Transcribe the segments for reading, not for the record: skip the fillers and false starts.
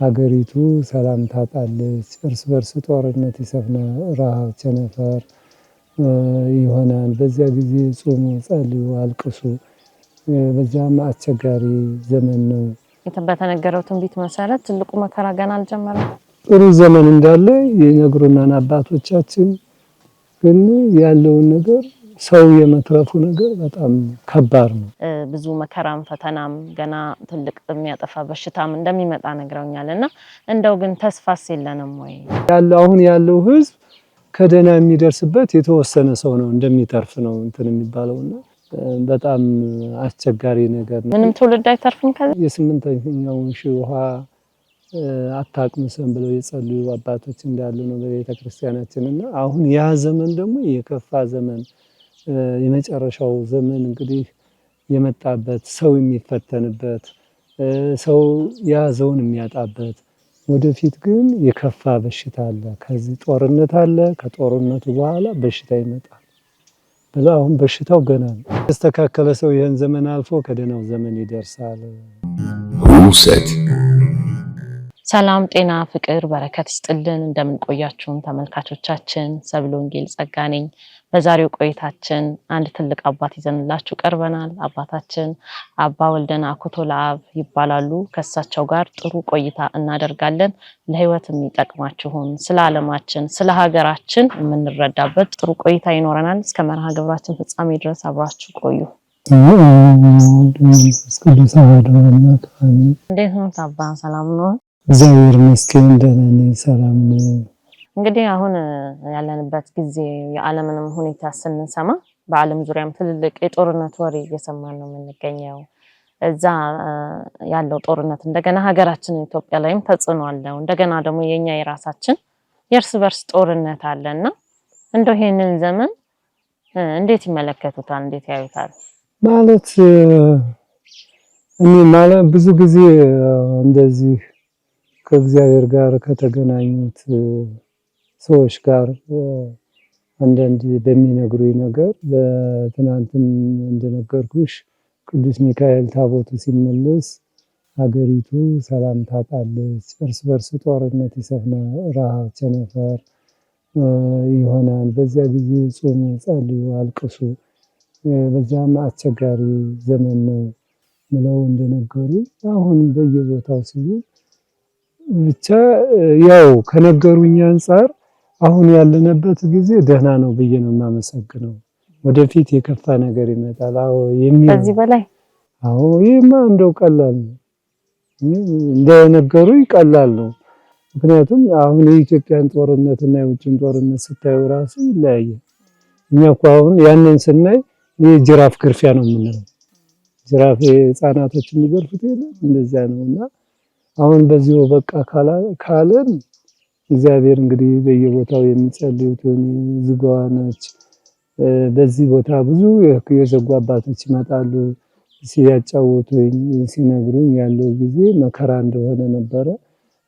ሀገሪቱ ሰላም ታጣለች፣ እርስ በርስ ጦርነት ይሰፍናል፣ ረሃብ ቸነፈር ይሆናል። በዚያ ጊዜ ጾሙ፣ ጸልዩ፣ አልቅሱ። በዛም አስቸጋሪ ዘመን ነው። በተነገረው ትንቢት መሰረት ትልቁ መከራ ገና አልጀመረም። ጥሩ ዘመን እንዳለ ይነግሩናል አባቶቻችን። ግን ያለውን ነገር ሰው የመትረፉ ነገር በጣም ከባድ ነው። ብዙ መከራም ፈተናም ገና ትልቅ የሚያጠፋ በሽታም እንደሚመጣ ነግረውኛልና እንደው ግን ተስፋስ የለንም ወይ? አሁን ያለው ህዝብ ከደህና የሚደርስበት የተወሰነ ሰው ነው እንደሚተርፍ ነው እንትን የሚባለውና በጣም አስቸጋሪ ነገር ነው። ምንም ትውልድ አይተርፍም። ከዚህ የስምንተኛውን ሺህ ውሃ አታቅምሰን ብለው የጸለዩ አባቶች እንዳሉ ነው በቤተክርስቲያናችንና አሁን ያ ዘመን ደግሞ የከፋ ዘመን የመጨረሻው ዘመን እንግዲህ የመጣበት ሰው የሚፈተንበት ሰው ያዘውን የሚያጣበት ወደፊት ግን የከፋ በሽታ አለ። ከዚህ ጦርነት አለ። ከጦርነቱ በኋላ በሽታ ይመጣል ብለው አሁን በሽታው ገና ነው። የተስተካከለ ሰው ይህን ዘመን አልፎ ከደህናው ዘመን ይደርሳል። ሰላም ጤና ፍቅር በረከት ይስጥልን። እንደምን ቆያችሁን ተመልካቾቻችን? ሰብለ ወንጌል ጸጋ ነኝ። በዛሬው ቆይታችን አንድ ትልቅ አባት ይዘንላችሁ ቀርበናል። አባታችን አባ ወልደና አኩቶ ለአብ ይባላሉ። ከሳቸው ጋር ጥሩ ቆይታ እናደርጋለን። ለህይወት የሚጠቅማችሁን ስለ ዓለማችን ስለ ሀገራችን የምንረዳበት ጥሩ ቆይታ ይኖረናል። እስከ መርሃ ግብራችን ፍጻሜ ድረስ አብራችሁ ቆዩ። እንዴት ነው አባ? ሰላም ነው? እግዚአብሔር ይመስገን ደህና ነኝ፣ ሰላም ነኝ። እንግዲህ አሁን ያለንበት ጊዜ የዓለምንም ሁኔታ ስንሰማ በዓለም ዙሪያም ትልልቅ የጦርነት ወሬ እየሰማን ነው የምንገኘው። እዛ ያለው ጦርነት እንደገና ሀገራችን ኢትዮጵያ ላይም ተጽዕኖ አለው። እንደገና ደግሞ የኛ የራሳችን የእርስ በርስ ጦርነት አለና እንደው ይሄንን ዘመን እንዴት ይመለከቱታል? እንዴት ያዩታል? ማለት እኔ ማለት ብዙ ጊዜ እንደዚህ ከእግዚአብሔር ጋር ከተገናኙት ሰዎች ጋር አንዳንድ በሚነግሩኝ ነገር በትናንትም እንደነገርኩሽ ቅዱስ ሚካኤል ታቦቱ ሲመለስ ሀገሪቱ ሰላም ታጣለች፣ እርስ በርስ ጦርነት ይሰፍናል፣ ረሃብ ቸነፈር ይሆናል። በዚያ ጊዜ ጾሙ፣ ጸልዩ፣ አልቅሱ። በዛም አስቸጋሪ ዘመን ነው ብለው እንደነገሩ አሁን በየቦታው ሲሉ ብቻ ያው ከነገሩኝ አንፃር አሁን ያለንበት ጊዜ ደህና ነው ብዬ ነው የማመሰግነው። ወደፊት የከፋ ነገር ይመጣል። ከዚህ በላይ ይሄማ እንደው ቀላል ነው እንደነገሩኝ ቀላል ነው። ምክንያቱም አሁን የኢትዮጵያን ጦርነትና የውጭን ጦርነት ስታዩ ራሱ ይለያያል። እኛ እኮ አሁን ያንን ስናይ የጅራፍ ግርፊያ ነው የምንለው። ጅራፍ ህፃናቶች የሚገርፉት የለም እንደዚያ ነውና አሁን በዚሁ በቃ ካለን እግዚአብሔር እንግዲህ በየቦታው የሚጸልዩትን ዝጓዋኖች በዚህ ቦታ ብዙ የዘጉ አባቶች ይመጣሉ ሲያጫውቱኝ ሲነግሩኝ ያለው ጊዜ መከራ እንደሆነ ነበረ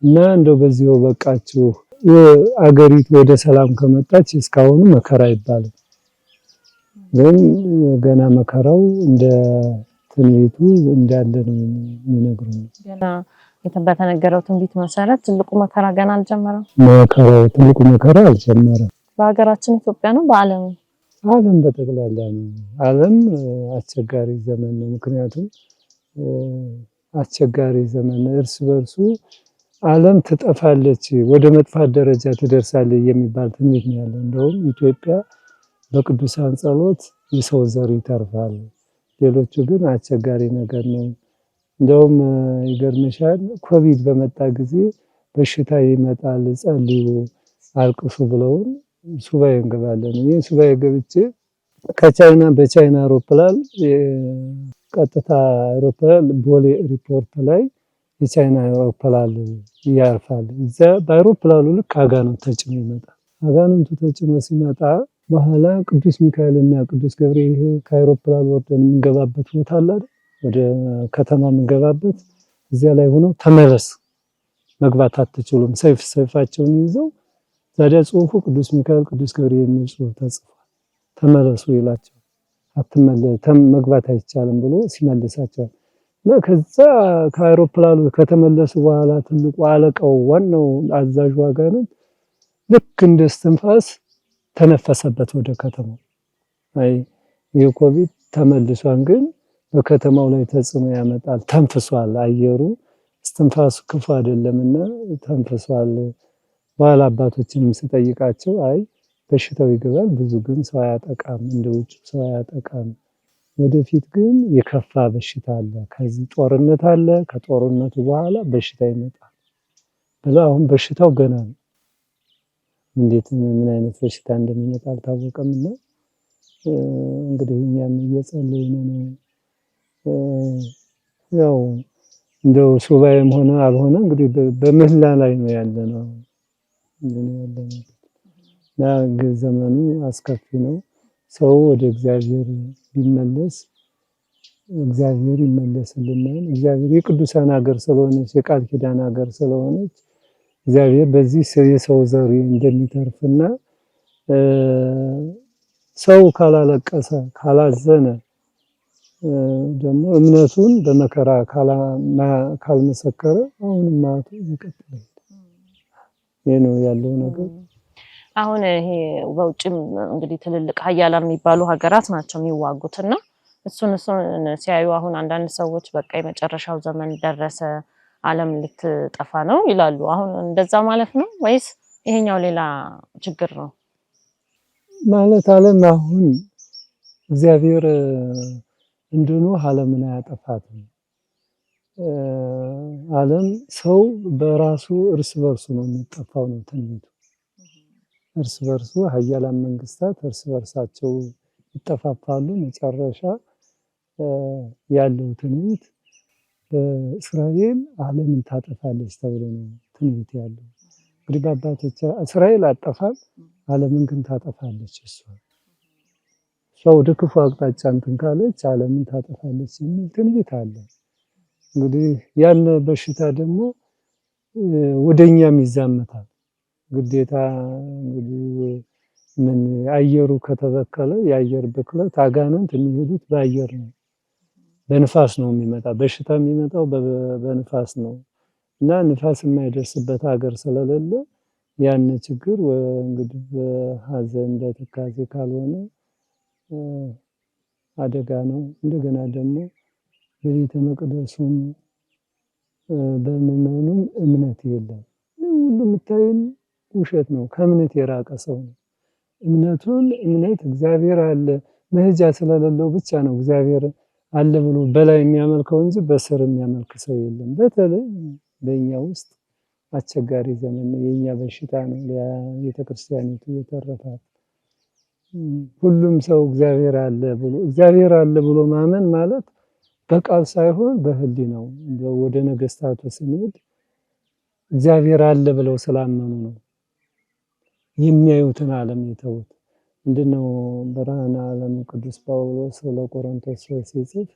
እና እንደው በዚሁ በቃችሁ አገሪቱ ወደ ሰላም ከመጣች እስካሁን መከራ ይባላል። ግን ገና መከራው እንደ ትንቢቱ እንዳለ ነው የሚነግሩን። በተነገረው ትንቢት መሰረት ትልቁ መከራ ገና አልጀመረም። ትልቁ መከራ አልጀመረም። በሀገራችን ኢትዮጵያ ነው በዓለም በጠቅላላ ነው። ዓለም አስቸጋሪ ዘመን ነው። ምክንያቱም አስቸጋሪ ዘመን እርስ በርሱ ዓለም ትጠፋለች፣ ወደ መጥፋት ደረጃ ትደርሳለች የሚባል ትንቢት ነው ያለው። እንደውም ኢትዮጵያ በቅዱሳን ጸሎት የሰው ዘር ይተርፋል። ሌሎቹ ግን አስቸጋሪ ነገር ነው። እንደውም ይገርምሻል ኮቪድ በመጣ ጊዜ በሽታ ይመጣል ጸልዩ አልቅሱ ብለውን ሱባኤ እንገባለን። እኔ ሱባኤ ገብቼ ከቻይና በቻይና አውሮፕላን ቀጥታ አውሮፕላን ቦሌ ሪፖርት ላይ የቻይና አውሮፕላን ያርፋል። እዛ በአውሮፕላኑ ልክ አጋንንት ተጭኖ ይመጣል። አጋንንቱ ተጭኖ ሲመጣ በኋላ ቅዱስ ሚካኤልና ቅዱስ ገብርኤል ከአውሮፕላን ወርደን የምንገባበት ቦታ አለ አይደል? ወደ ከተማ የምንገባበት እዚያ ላይ ሆኖ ተመለስ መግባት አትችሉም፣ ሰይፋቸውን ይዘው ታዲያ ጽሁፉ ቅዱስ ሚካኤል ቅዱስ ገብርኤል የሚል ጽሁፍ ተጽፏል። ተመለሱ ይላቸው መግባት አይቻልም ብሎ ሲመልሳቸው ከዛ ከአውሮፕላኑ ከተመለሱ በኋላ ትልቁ አለቃው ዋናው አዛዡ አጋንንት ልክ እንደ እስትንፋስ ተነፈሰበት ወደ ከተማው። አይ የኮቪድ ተመልሷል፣ ግን በከተማው ላይ ተጽዕኖ ያመጣል። ተንፍሷል፣ አየሩ እስትንፋሱ ክፉ አይደለምና ተንፍሷል። በኋላ አባቶችንም ስጠይቃቸው አይ በሽታው ይገባል፣ ብዙ ግን ሰው አያጠቃም፣ እንደ ውጭ ሰው አያጠቃም። ወደፊት ግን የከፋ በሽታ አለ፣ ከዚህ ጦርነት አለ፣ ከጦርነቱ በኋላ በሽታ ይመጣል ብለው አሁን በሽታው ገና ነው። እንዴት ምን አይነት በሽታ እንደሚመጣ አልታወቀምና እንግዲህ እኛም እየጸለይን ነው። ያው እንደው ሱባኤም ሆነ አልሆነ እንግዲህ በምህላ ላይ ነው ያለነው እና ዘመኑ አስከፊ ነው። ሰው ወደ እግዚአብሔር ቢመለስ እግዚአብሔር ይመለስልናል። እግዚአብሔር የቅዱሳን ሀገር ስለሆነች የቃል ኪዳን ሀገር ስለሆነች እግዚአብሔር በዚህ የሰው ዘር እንደሚተርፍና ሰው ካላለቀሰ ካላዘነ ደግሞ እምነቱን በመከራ ካልመሰከረ አሁንም ማቱ ይቀጥላል። ይሄ ነው ያለው ነገር። አሁን ይሄ በውጭም እንግዲህ ትልልቅ ሀያላን የሚባሉ ሀገራት ናቸው የሚዋጉትና እሱን ሲያዩ አሁን አንዳንድ ሰዎች በቃ የመጨረሻው ዘመን ደረሰ፣ ዓለም ልትጠፋ ነው ይላሉ። አሁን እንደዛ ማለት ነው ወይስ ይሄኛው ሌላ ችግር ነው? ማለት ዓለም አሁን እግዚአብሔር እንደኑ ዓለምን አያጠፋትም። ዓለም ሰው በራሱ እርስ በርሱ ነው የሚጠፋው ነው ትንቢቱ። እርስ በርሱ ሀያላን መንግስታት እርስ በርሳቸው ይጠፋፋሉ። መጨረሻ ያለው ትንቢት እስራኤል ዓለምን ታጠፋለች ተብሎ ነው ትንቢት ያለው። እንግዲህ በአባቶች እስራኤል አጠፋም፣ ዓለምን ግን ታጠፋለች። እሷ ወደ ክፉ አቅጣጫ እንትን ካለች ዓለምን ታጠፋለች የሚል ትንቢት አለ። እንግዲህ ያን በሽታ ደግሞ ወደኛም ይዛመታል ግዴታ። እንግዲህ ምን አየሩ ከተበከለ የአየር ብክለት አጋንንት የሚሄዱት በአየር ነው፣ በንፋስ ነው የሚመጣ። በሽታ የሚመጣው በንፋስ ነው እና ንፋስ የማይደርስበት ሀገር ስለሌለ ያን ችግር እንግዲህ በሀዘን በትካዜ ካልሆነ አደጋ ነው። እንደገና ደግሞ በቤተ መቅደሱም በምዕመኑም እምነት የለም። ሁሉ የምታዩን ውሸት ነው። ከእምነት የራቀ ሰው ነው። እምነት እግዚአብሔር አለ መሄጃ ስለሌለው ብቻ ነው እግዚአብሔር አለ ብሎ በላይ የሚያመልከው እንጂ በስር የሚያመልክ ሰው የለም። በተለይ በእኛ ውስጥ አስቸጋሪ ዘመን ነው። የኛ በሽታ ነው ለቤተክርስቲያኒቱ የተረፋት። ሁሉም ሰው እግዚአብሔር አለ ብሎ ማመን ማለት በቃል ሳይሆን በህሊናው ነው። ወደ ነገስታቱ ስንሄድ እግዚአብሔር አለ ብለው ስላመኑ ነው የሚያዩትን ዓለም የተውት። ምንድነው ብርሃነ ዓለም ቅዱስ ጳውሎስ ለቆሮንቶስ ሲጽፍ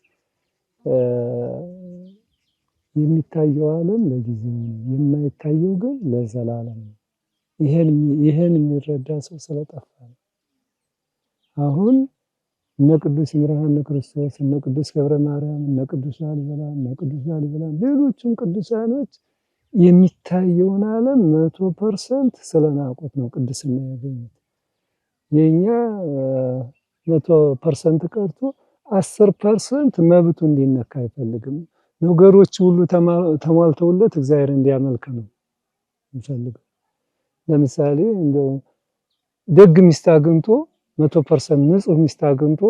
የሚታየው ዓለም ለጊዜው ነው፣ የማይታየው ግን ለዘላለም ነው። ይሄን የሚረዳ ሰው ስለጠፋ ነው። አሁን እነ ቅዱስ ይምርሃነ ክርስቶስ፣ እነ ቅዱስ ገብረ ማርያም፣ እነ ቅዱስ ላሊበላ ሌሎችም ቅዱሳኖች የሚታየውን ዓለም 100% ስለናቁት ነው ቅድስና ያገኙት። የኛ 100% ቀርቶ 10% መብቱ እንዲነካ አይፈልግም። ነገሮች ሁሉ ተሟልተውለት እግዚአብሔር እንዲያመልክ ነው የሚፈልገው። ለምሳሌ እንደው ደግ ሚስት አግኝቶ 100% ንጹህ ሚስት አግኝቶ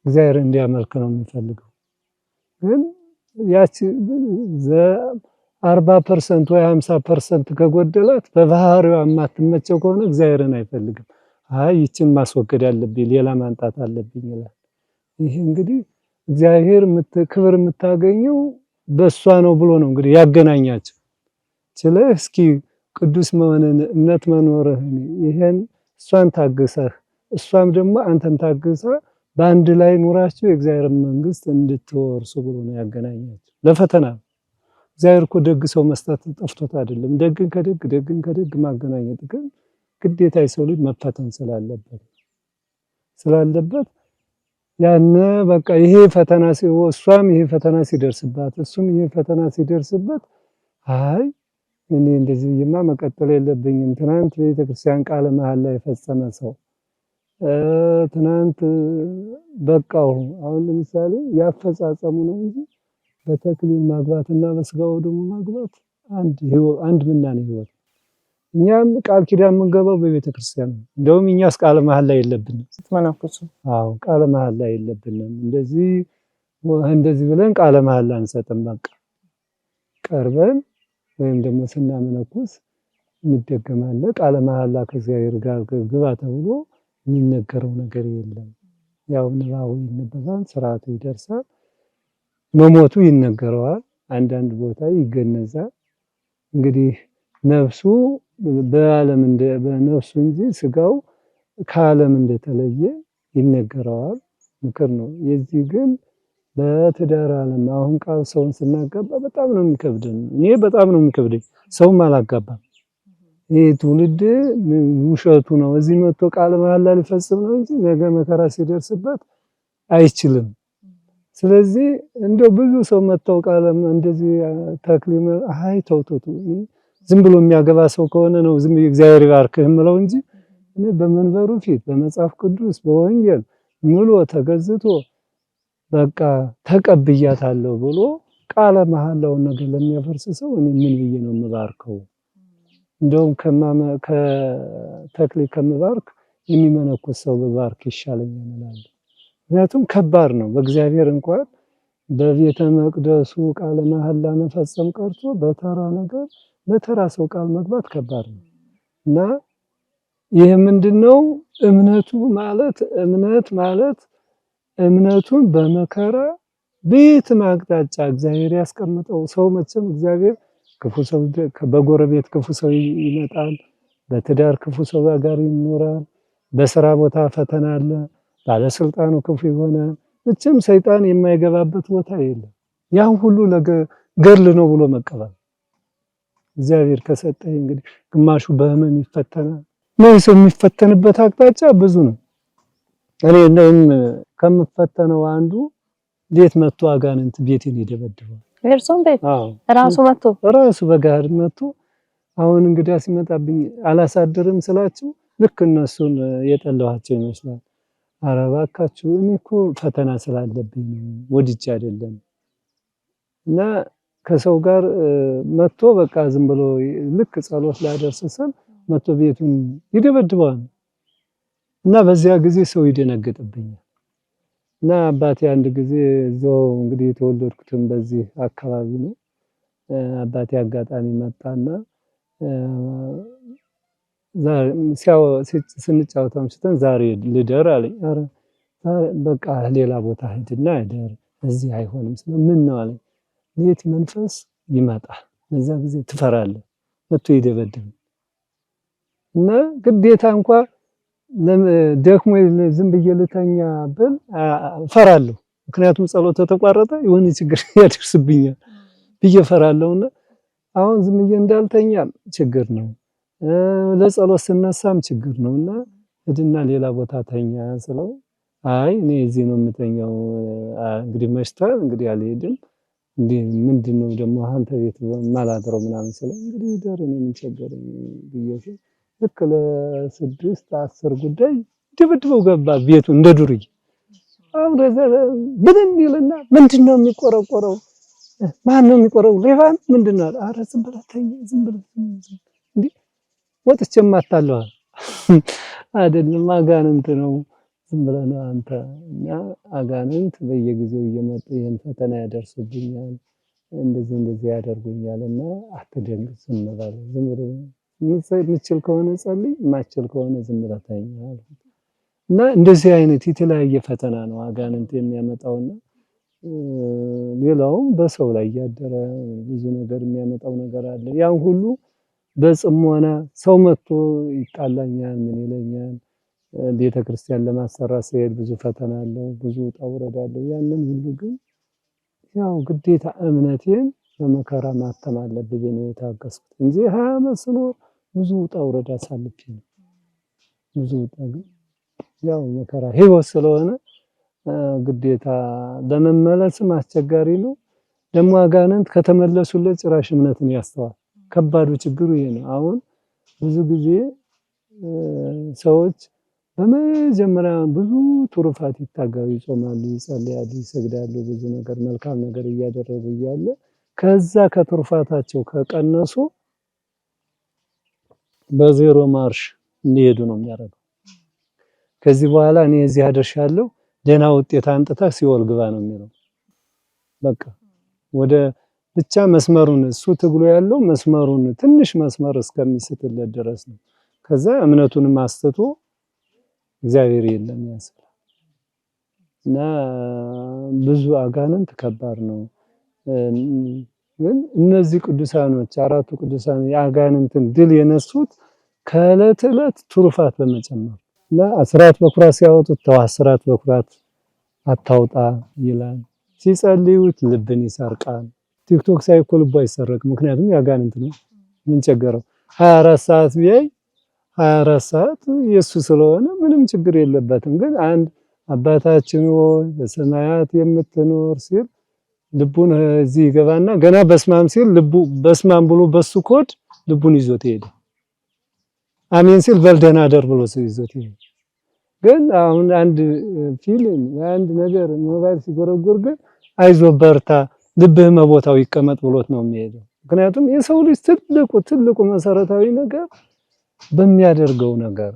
እግዚአብሔር እንዲያመልክ ነው የሚፈልገው። ግን ያቺ 40% ወይ 50% ከጎደላት በባህሪዋ የማትመቸው ከሆነ እግዚአብሔርን አይፈልግም። አይ ይችን ማስወገድ አለብኝ ሌላ ማንጣት አለብኝ ይላል። ይሄ እንግዲህ እግዚአብሔር ክብር የምታገኘው በእሷ ነው ብሎ ነው እንግዲህ ያገናኛቸው። ስለዚህ እስኪ ቅዱስ መሆንን እምነት መኖርህን ይሄን እሷን ታግሰህ እሷም ደግሞ አንተን ታግሳ በአንድ ላይ ኑራችሁ የእግዚአብሔር መንግስት እንድትወርሱ ብሎ ነው ያገናኛቸው ለፈተና። እግዚአብሔር እኮ ደግ ሰው መስጠት ጠፍቶት አይደለም። ደግን ከደግ ማገናኘት ግን ግዴታ የሰው ልጅ መፈተን ስላለበት ያነ በቃ ይሄ ፈተና እሷም ይሄ ፈተና ሲደርስባት እሱም ይሄ ፈተና ሲደርስበት አይ እኔ እንደዚህ ብዬማ መቀጠል የለብኝም። ትናንት ቤተክርስቲያን ቃለ መሐላ የፈጸመ ሰው ትናንት በቃው። አሁን ለምሳሌ ያፈጻጸሙ ነው እንጂ በተክሊል ማግባትና በስጋው ደግሞ ማግባት አንድ ምናኔ ህይወት። እኛም ቃል ኪዳን የምንገባው በቤተክርስቲያን ነው። እንደውም እኛስ ቃለ መሐላ የለብንም ስትመነኩሱ። አዎ ቃለ መሐላ የለብንም። እንደዚህ ብለን ቃለ መሐላ አንሰጥም። በቃ ቀርበን ወይም ደግሞ ስናመነኩስ የሚደገማለ ቃለ መሐላ ከእግዚአብሔር ጋር ግባ ተብሎ የሚነገረው ነገር የለም። ያው ንባቡ ይነበባል፣ ስርዓቱ ይደርሳል፣ መሞቱ ይነገረዋል፣ አንዳንድ ቦታ ይገነዛል። እንግዲህ ነፍሱ በነፍሱ እንጂ ስጋው ከዓለም እንደተለየ ይነገረዋል። ምክር ነው። የዚህ ግን በትዳር ዓለም አሁን ቃል ሰውን ስናጋባ በጣም ነው የሚከብደን። እኔ በጣም ነው የሚከብደኝ። ሰውም አላጋባም። ይሄ ትውልድ ውሸቱ ነው። እዚህ መጥቶ ቃለ መሐላ ሊፈጽም ነው እንጂ ነገ መከራ ሲደርስበት አይችልም። ስለዚህ እንደው ብዙ ሰው መጥተው ቃለም እንደዚህ ተክሊል ተውቶቱ ዝም ብሎ የሚያገባ ሰው ከሆነ ነው ዝም እግዚአብሔር ይባርክህ የምለው እንጂ እኔ በመንበሩ ፊት በመጽሐፍ ቅዱስ በወንጌል ምሎ ተገዝቶ በቃ ተቀብያታለሁ ብሎ ቃለ መሐላውን ነገር ለሚያፈርስ ሰው እኔ ምን ብዬ ነው የምባርከው? እንደውም ከተክሊል ከምባርክ የሚመነኩስ ሰው በባርክ ይሻለኛል እላለሁ። ምክንያቱም ከባድ ነው። በእግዚአብሔር እንኳን በቤተ መቅደሱ ቃለ መሐላ መፈጸም ቀርቶ በተራ ነገር ለተራ ሰው ቃል መግባት ከባድ ነው እና ይሄ ምንድነው? እምነት ማለት እምነቱን በመከራ ቤትም አቅጣጫ እግዚአብሔር ያስቀምጠው ሰው መቼም እግዚአብሔር ክፉ ሰው በጎረቤት ክፉ ሰው ይመጣል፣ በትዳር ክፉ ሰው ጋር ይኖራል፣ በስራ ቦታ ፈተና አለ፣ ባለስልጣኑ ክፉ ይሆናል። መቼም ሰይጣን የማይገባበት ቦታ የለም። ያን ሁሉ ገድል ነው ብሎ መቀበል እግዚአብሔር ከሰጠኝ እንግዲህ ግማሹ በህመም ይፈተናል። ነው ሰው የሚፈተንበት አቅጣጫ ብዙ ነው። እኔ እንደውም ከምፈተነው አንዱ ቤት መጥቶ አጋንንት ቤቴን ይደበድባል። እርሶም ቤት ራሱ በጋር መጥቶ አሁን እንግዲህ ሲመጣብኝ አላሳድርም ስላችሁ ልክ እነሱን የጠላኋቸው ይመስላል። ኧረ እባካችሁ እኔ እኮ ፈተና ስላለብኝ ነው ወድጄ አይደለም። እና ከሰው ጋር መጥቶ በቃ ዝም ብሎ ልክ ጸሎት ላደርስ ስል መጥቶ ቤቱን ይደበድባል። እና በዚያ ጊዜ ሰው ይደነግጥብኛል። እና አባቴ አንድ ጊዜ እዛው እንግዲህ የተወለድኩትም በዚህ አካባቢ ነው። አባቴ አጋጣሚ መጣና ስንጫወት አምሽተን ዛሬ ልደር አለኝ። ኧረ በቃ ሌላ ቦታ ሂድና እደር እዚህ አይሆንም። ምን ነው አለኝ። ሌት መንፈስ ይመጣል፣ በዛ ጊዜ ትፈራለህ፣ መጥቶ ይደበድብ እና ግዴታ እንኳን ደክሞ ዝም ብዬ ልተኛ ብል ፈራለሁ። ምክንያቱም ጸሎት ተቋረጠ የሆነ ችግር ያደርስብኛል ብዬ ፈራለሁና አሁን ዝም ብዬ እንዳልተኛ ችግር ነው፣ ለጸሎት ስነሳም ችግር ነውና ሂድና ሌላ ቦታ ተኛ ስለው አይ እኔ እዚህ ነው የምተኛው፣ እንግዲህ መሽቷል፣ እንግዲህ አልሄድም፣ እንዴ ምንድነው ደግሞ አንተ ቤት ማላድረው ምናምን ስለው እንግዲህ ደር እኔ ምን ቸገረኝ ብዬሽ ልክ ለ6-10 ጉዳይ ድብድበው ገባ ቤቱ እንደ ዱርዬ። አሁን ብለን ይልና ምንድነው የሚቆረቆረው? ማን ነው የሚቆረው? ሌባን ምንድነው? ኧረ ዝም ብለህ ተኛ፣ ዝም ብለህ እንዴ ወጥቼም አታለሁ አይደለም አጋንንት ነው፣ ዝም ብለህ ነው አንተ። እና አጋንንት በየጊዜው እየመጡ ይሄን ፈተና ያደርሱብኛል፣ እንደዚህ ያደርጉኛልና አትደንግጥ፣ ዝም በል፣ ዝም ብለህ የምትችል ከሆነ ጸልይ፣ የማትችል ከሆነ ዝም ብለህ ተኛ አልኩት። እና እንደዚህ አይነት የተለያየ ፈተና ነው አጋንንት የሚያመጣውና ሌላውም በሰው ላይ ያደረ ብዙ ነገር የሚያመጣው ነገር አለ። ያን ሁሉ በጽሞና ሰው መጥቶ ይጣላኛል፣ ምን ይለኛል፣ ቤተክርስቲያን ለማሰራት ሲሄድ ብዙ ፈተና አለው፣ ብዙ ውጣ ውረድ አለው። ያንን ሁሉ ግን ያው ግዴታ እምነቴን በመከራ ማተም አለብኝ ነው የታገስኩት እንጂ 20 ዓመት ስኖር ብዙ ውጣ ውረድ አሳልፌ ነው። ብዙ ውጣ ግን ያው መከራ ህይወት ስለሆነ ግዴታ ለመመለስም አስቸጋሪ ነው። ደግሞ አጋንንት ከተመለሱለት ጭራሽ እምነትን ያስተዋል። ከባዱ ችግሩ ይሄ ነው። አሁን ብዙ ጊዜ ሰዎች በመጀመሪያ ብዙ ትሩፋት ይታገሉ፣ ይጾማሉ፣ ይጸልያሉ፣ ይሰግዳሉ፣ ብዙ ነገር መልካም ነገር እያደረጉ እያለ ከዛ ከትሩፋታቸው ከቀነሱ በዜሮ ማርሽ እንዲሄዱ ነው የሚያደርገው። ከዚህ በኋላ እኔ እዚህ አደርሻለሁ ደህና ውጤት አንጥታ ሲኦል ግባ ነው የሚለው። በቃ ወደ ብቻ መስመሩን እሱ ትግሉ ያለው መስመሩን ትንሽ መስመር እስከሚስትለት ድረስ ነው። ከዛ እምነቱንም አስተቶ እግዚአብሔር የለም ያስባል። እና ብዙ አጋንንት ከባድ ነው። ግን እነዚህ ቅዱሳኖች አራቱ ቅዱሳን የአጋንንትን ድል የነሱት ከዕለት ዕለት ትሩፋት በመጨመር እና አስራት በኩራት ሲያወጡት ተው አስራት በኩራት አታውጣ ይላል። ሲጸልዩት ልብን ይሰርቃል። ቲክቶክ ሳይኮ ልቡ አይሰረቅ፣ ምክንያቱም ያጋንንት ነው። ምን ቸገረው? 24 ሰዓት ቢያይ 24 ሰዓት የሱ ስለሆነ ምንም ችግር የለበትም። ግን አንድ አባታችን ሆይ በሰማያት የምትኖር ሲል ልቡን እዚህ ይገባና ገና በስማም ሲል ልቡ በስማም ብሎ በሱ ኮድ ልቡን ይዞት ይሄዳል። አሜን ሲል በልደና አደር ብሎ ይዞት ይሄዳል። ግን አሁን አንድ ፊልም አንድ ነገር ሞባይል ሲጎረጎር ግን አይዞ በርታ ልብህ መቦታው ይቀመጥ ብሎት ነው የሚሄደው። ምክንያቱም የሰው ልጅ ትልቁ መሰረታዊ ነገር በሚያደርገው ነገር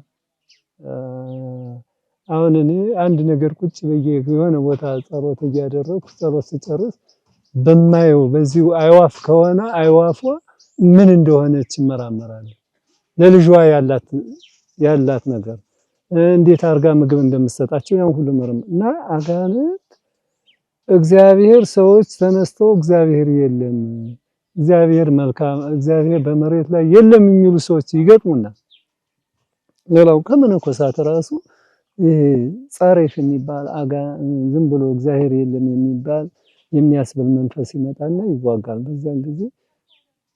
አሁን እኔ አንድ ነገር ቁጭ ብዬ የሆነ ቦታ ጸሎት እያደረኩ ጸሎት ስጨርስ በማየው በዚሁ አይዋፍ ከሆነ አይዋፏ ምን እንደሆነች እመራመራለሁ። ለልጇ ያላት ነገር እንዴት አርጋ ምግብ እንደምትሰጣቸው ያን ሁሉ እና አጋንንት እግዚአብሔር ሰዎች ተነስተው እግዚአብሔር የለም እግዚአብሔር መልካም እግዚአብሔር በመሬት ላይ የለም የሚሉ ሰዎች ይገጥሙናል። ሌላው ከመነኮሳት ራሱ ጻሬፍ የሚባል ዝም ብሎ እግዚአብሔር የለም የሚባል የሚያስብል መንፈስ ይመጣና ይዋጋል። በዚያን ጊዜ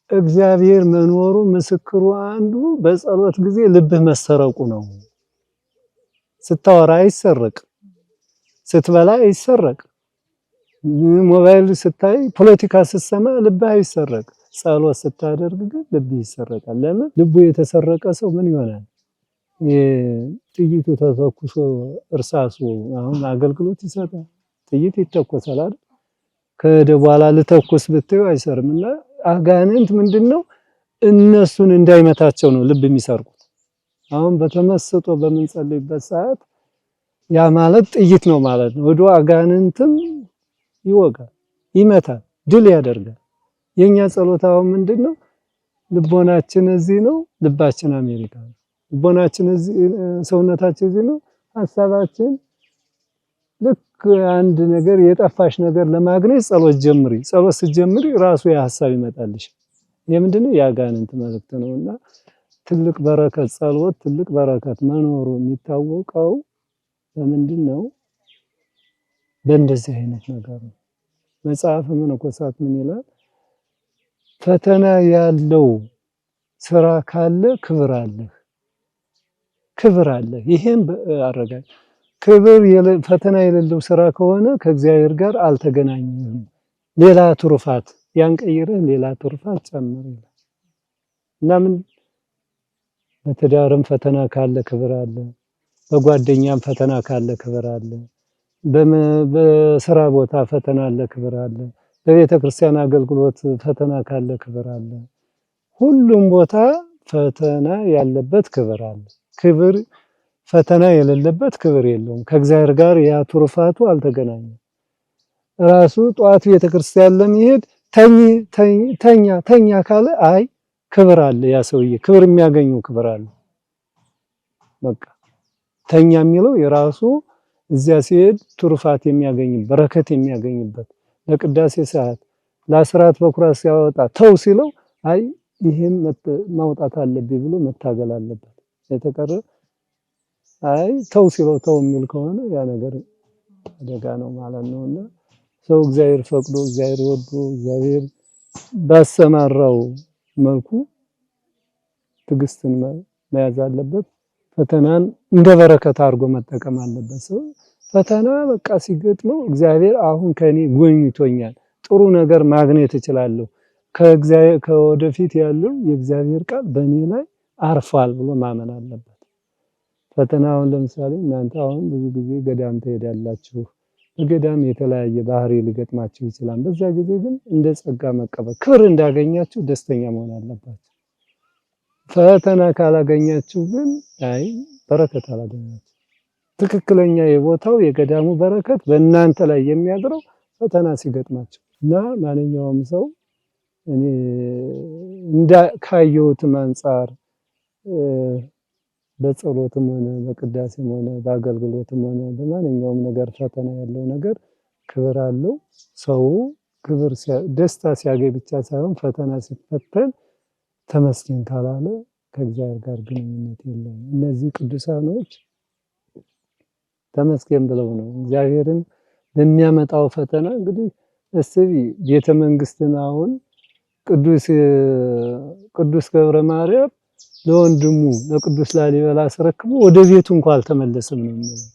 እግዚአብሔር መኖሩ ምስክሩ አንዱ በጸሎት ጊዜ ልብህ መሰረቁ ነው። ስታወራ አይሰረቅ፣ ስትበላ አይሰረቅ፣ ሞባይል ስታይ ፖለቲካ ስትሰማ ልብህ አይሰረቅ። ጸሎት ስታደርግ ግን ልብህ ይሰረቃል። ለምን? ልቡ የተሰረቀ ሰው ምን ይሆናል? ጥይቱ ተተኩሶ እርሳሱ አሁን አገልግሎት ይሰጣል። ጥይት ይተኮሳል አይደል? ከደ በኋላ ልተኩስ ብትዩ አይሰርምና አጋንንት ምንድነው እነሱን እንዳይመታቸው ነው ልብ የሚሰርቁት። አሁን በተመስጦ በምንጸልይበት ሰዓት ያ ማለት ጥይት ነው ማለት ነው። ወዶ አጋንንትም ይወጋል፣ ይመታል፣ ድል ያደርጋል። የኛ ጸሎታው ምንድነው? ልቦናችን እዚህ ነው፣ ልባችን አሜሪካ ነው። ልቦናችን እዚህ ሰውነታችን እዚህ ነው፣ ሐሳባችን ልክ አንድ ነገር የጠፋሽ ነገር ለማግኘት ጸሎት ጀምሪ። ጸሎት ስትጀምሪ ራሱ ያ ሐሳብ ይመጣልሽ። የምንድነው? ያጋንንት መልእክት ነውና ትልቅ በረከት ጸሎት ትልቅ በረከት መኖሩ የሚታወቀው በምንድነው? በእንደዚህ አይነት ነገር ነው። መጽሐፈ መነኮሳት ምን ይላል? ፈተና ያለው ስራ ካለ ክብር አለ፣ ክብር አለ። ይሄን አረጋግ ክብር ፈተና የሌለው ስራ ከሆነ ከእግዚአብሔር ጋር አልተገናኘህም። ሌላ ትሩፋት ያንቀይረህ ሌላ ትሩፋት ጨምር ይላል። እና ምን በትዳርም ፈተና ካለ ክብር አለ፣ በጓደኛም ፈተና ካለ ክብር አለ፣ በስራ ቦታ ፈተና አለ፣ ክብር አለ፣ በቤተ ክርስቲያን አገልግሎት ፈተና ካለ ክብር አለ። ሁሉም ቦታ ፈተና ያለበት ክብር አለ። ክብር ፈተና የሌለበት ክብር የለውም። ከእግዚአብሔር ጋር ያ ትሩፋቱ አልተገናኘም። ራሱ ጧት ቤተ ክርስቲያን ለመሄድ ተኛ ካለ አይ ክብር አለ፣ ያ ሰውዬ ክብር የሚያገኘው ክብር አለ። በቃ ተኛ የሚለው የራሱ እዚያ ሲሄድ ትሩፋት የሚያገኝ በረከት የሚያገኝበት ለቅዳሴ ሰዓት ለአስራት በኩራት ሲያወጣ ተው ሲለው አይ ይሄም ማውጣት አለብኝ ብሎ መታገል አለበት። የተቀረ አይ ተው ሲለው ተው የሚል ከሆነ ያ ነገር አደጋ ነው ማለት ነውና ሰው እግዚአብሔር ፈቅዶ እግዚአብሔር ወዶ እግዚአብሔር ባሰማራው መልኩ ትዕግስትን መያዝ አለበት። ፈተናን እንደ በረከት አድርጎ መጠቀም አለበት። ሰው ፈተና በቃ ሲገጥመው እግዚአብሔር አሁን ከኔ ጎኝቶኛል፣ ጥሩ ነገር ማግኘት እችላለሁ፣ ከወደፊት ያለው የእግዚአብሔር ቃል በእኔ ላይ አርፏል ብሎ ማመን አለበት። ፈተናውን ለምሳሌ እናንተ አሁን ብዙ ጊዜ ገዳም ትሄዳላችሁ። በገዳም የተለያየ ባህሪ ሊገጥማችሁ ይችላል። በዛ ጊዜ ግን እንደ ጸጋ መቀበል፣ ክብር እንዳገኛችሁ ደስተኛ መሆን አለባችሁ። ፈተና ካላገኛችሁ ግን አይ በረከት አላገኛችሁ። ትክክለኛ የቦታው የገዳሙ በረከት በእናንተ ላይ የሚያድረው ፈተና ሲገጥማችሁ እና ማንኛውም ሰው እኔ ካየሁትም አንፃር በጸሎትም ሆነ በቅዳሴም ሆነ በአገልግሎትም ሆነ በማንኛውም ነገር ፈተና ያለው ነገር ክብር አለው። ሰው ደስታ ሲያገኝ ብቻ ሳይሆን ፈተና ሲፈተን ተመስገን ካላለ ከእግዚአብሔር ጋር ግንኙነት የለውም። እነዚህ ቅዱሳኖች ተመስገን ብለው ነው እግዚአብሔርን በሚያመጣው ፈተና እንግዲህ እስቲ ቤተ መንግስትን አሁን ቅዱስ ገብረ ማርያም ለወንድሙ ለቅዱስ ላሊበላ አስረክቦ ወደ ቤቱ እንኳን አልተመለሰም ነው የሚለው።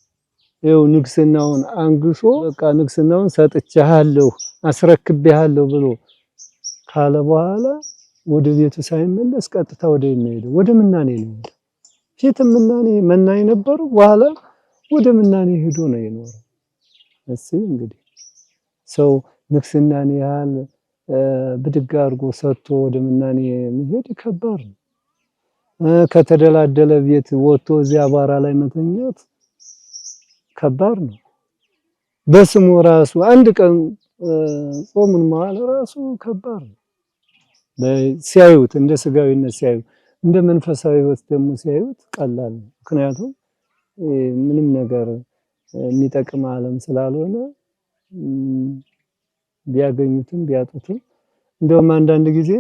ይኸው ንግስናውን አንግሶ በቃ ንግስናውን ሰጥቼሃለሁ አስረክቤሃለሁ ብሎ ካለ በኋላ ወደ ቤቱ ሳይመለስ ቀጥታ ወደ ሄደ ወደ ምናኔ ነው። ፊት ምናኔ መናኝ ነበሩ፣ በኋላ ወደ ምናኔ ሄዶ ነው የኖረው። እሺ እንግዲህ ሰው ንግስናን ያህል ብድግ አድርጎ ሰጥቶ ወደ ምናኔ መሄድ ከባድ ነው። ከተደላደለ ቤት ወጥቶ እዚያ አቧራ ላይ መተኛት ከባድ ነው። በስሙ ራሱ አንድ ቀን ጾምን መዋል ራሱ ከባድ ነው። ሲያዩት እንደ ስጋዊነት ሲያዩት፣ እንደ መንፈሳዊ ሕይወት ደግሞ ሲያዩት ቀላል ነው። ምክንያቱም ምንም ነገር የሚጠቅም ዓለም ስላልሆነ ቢያገኙትም ቢያጡትም እንደውም አንዳንድ ጊዜ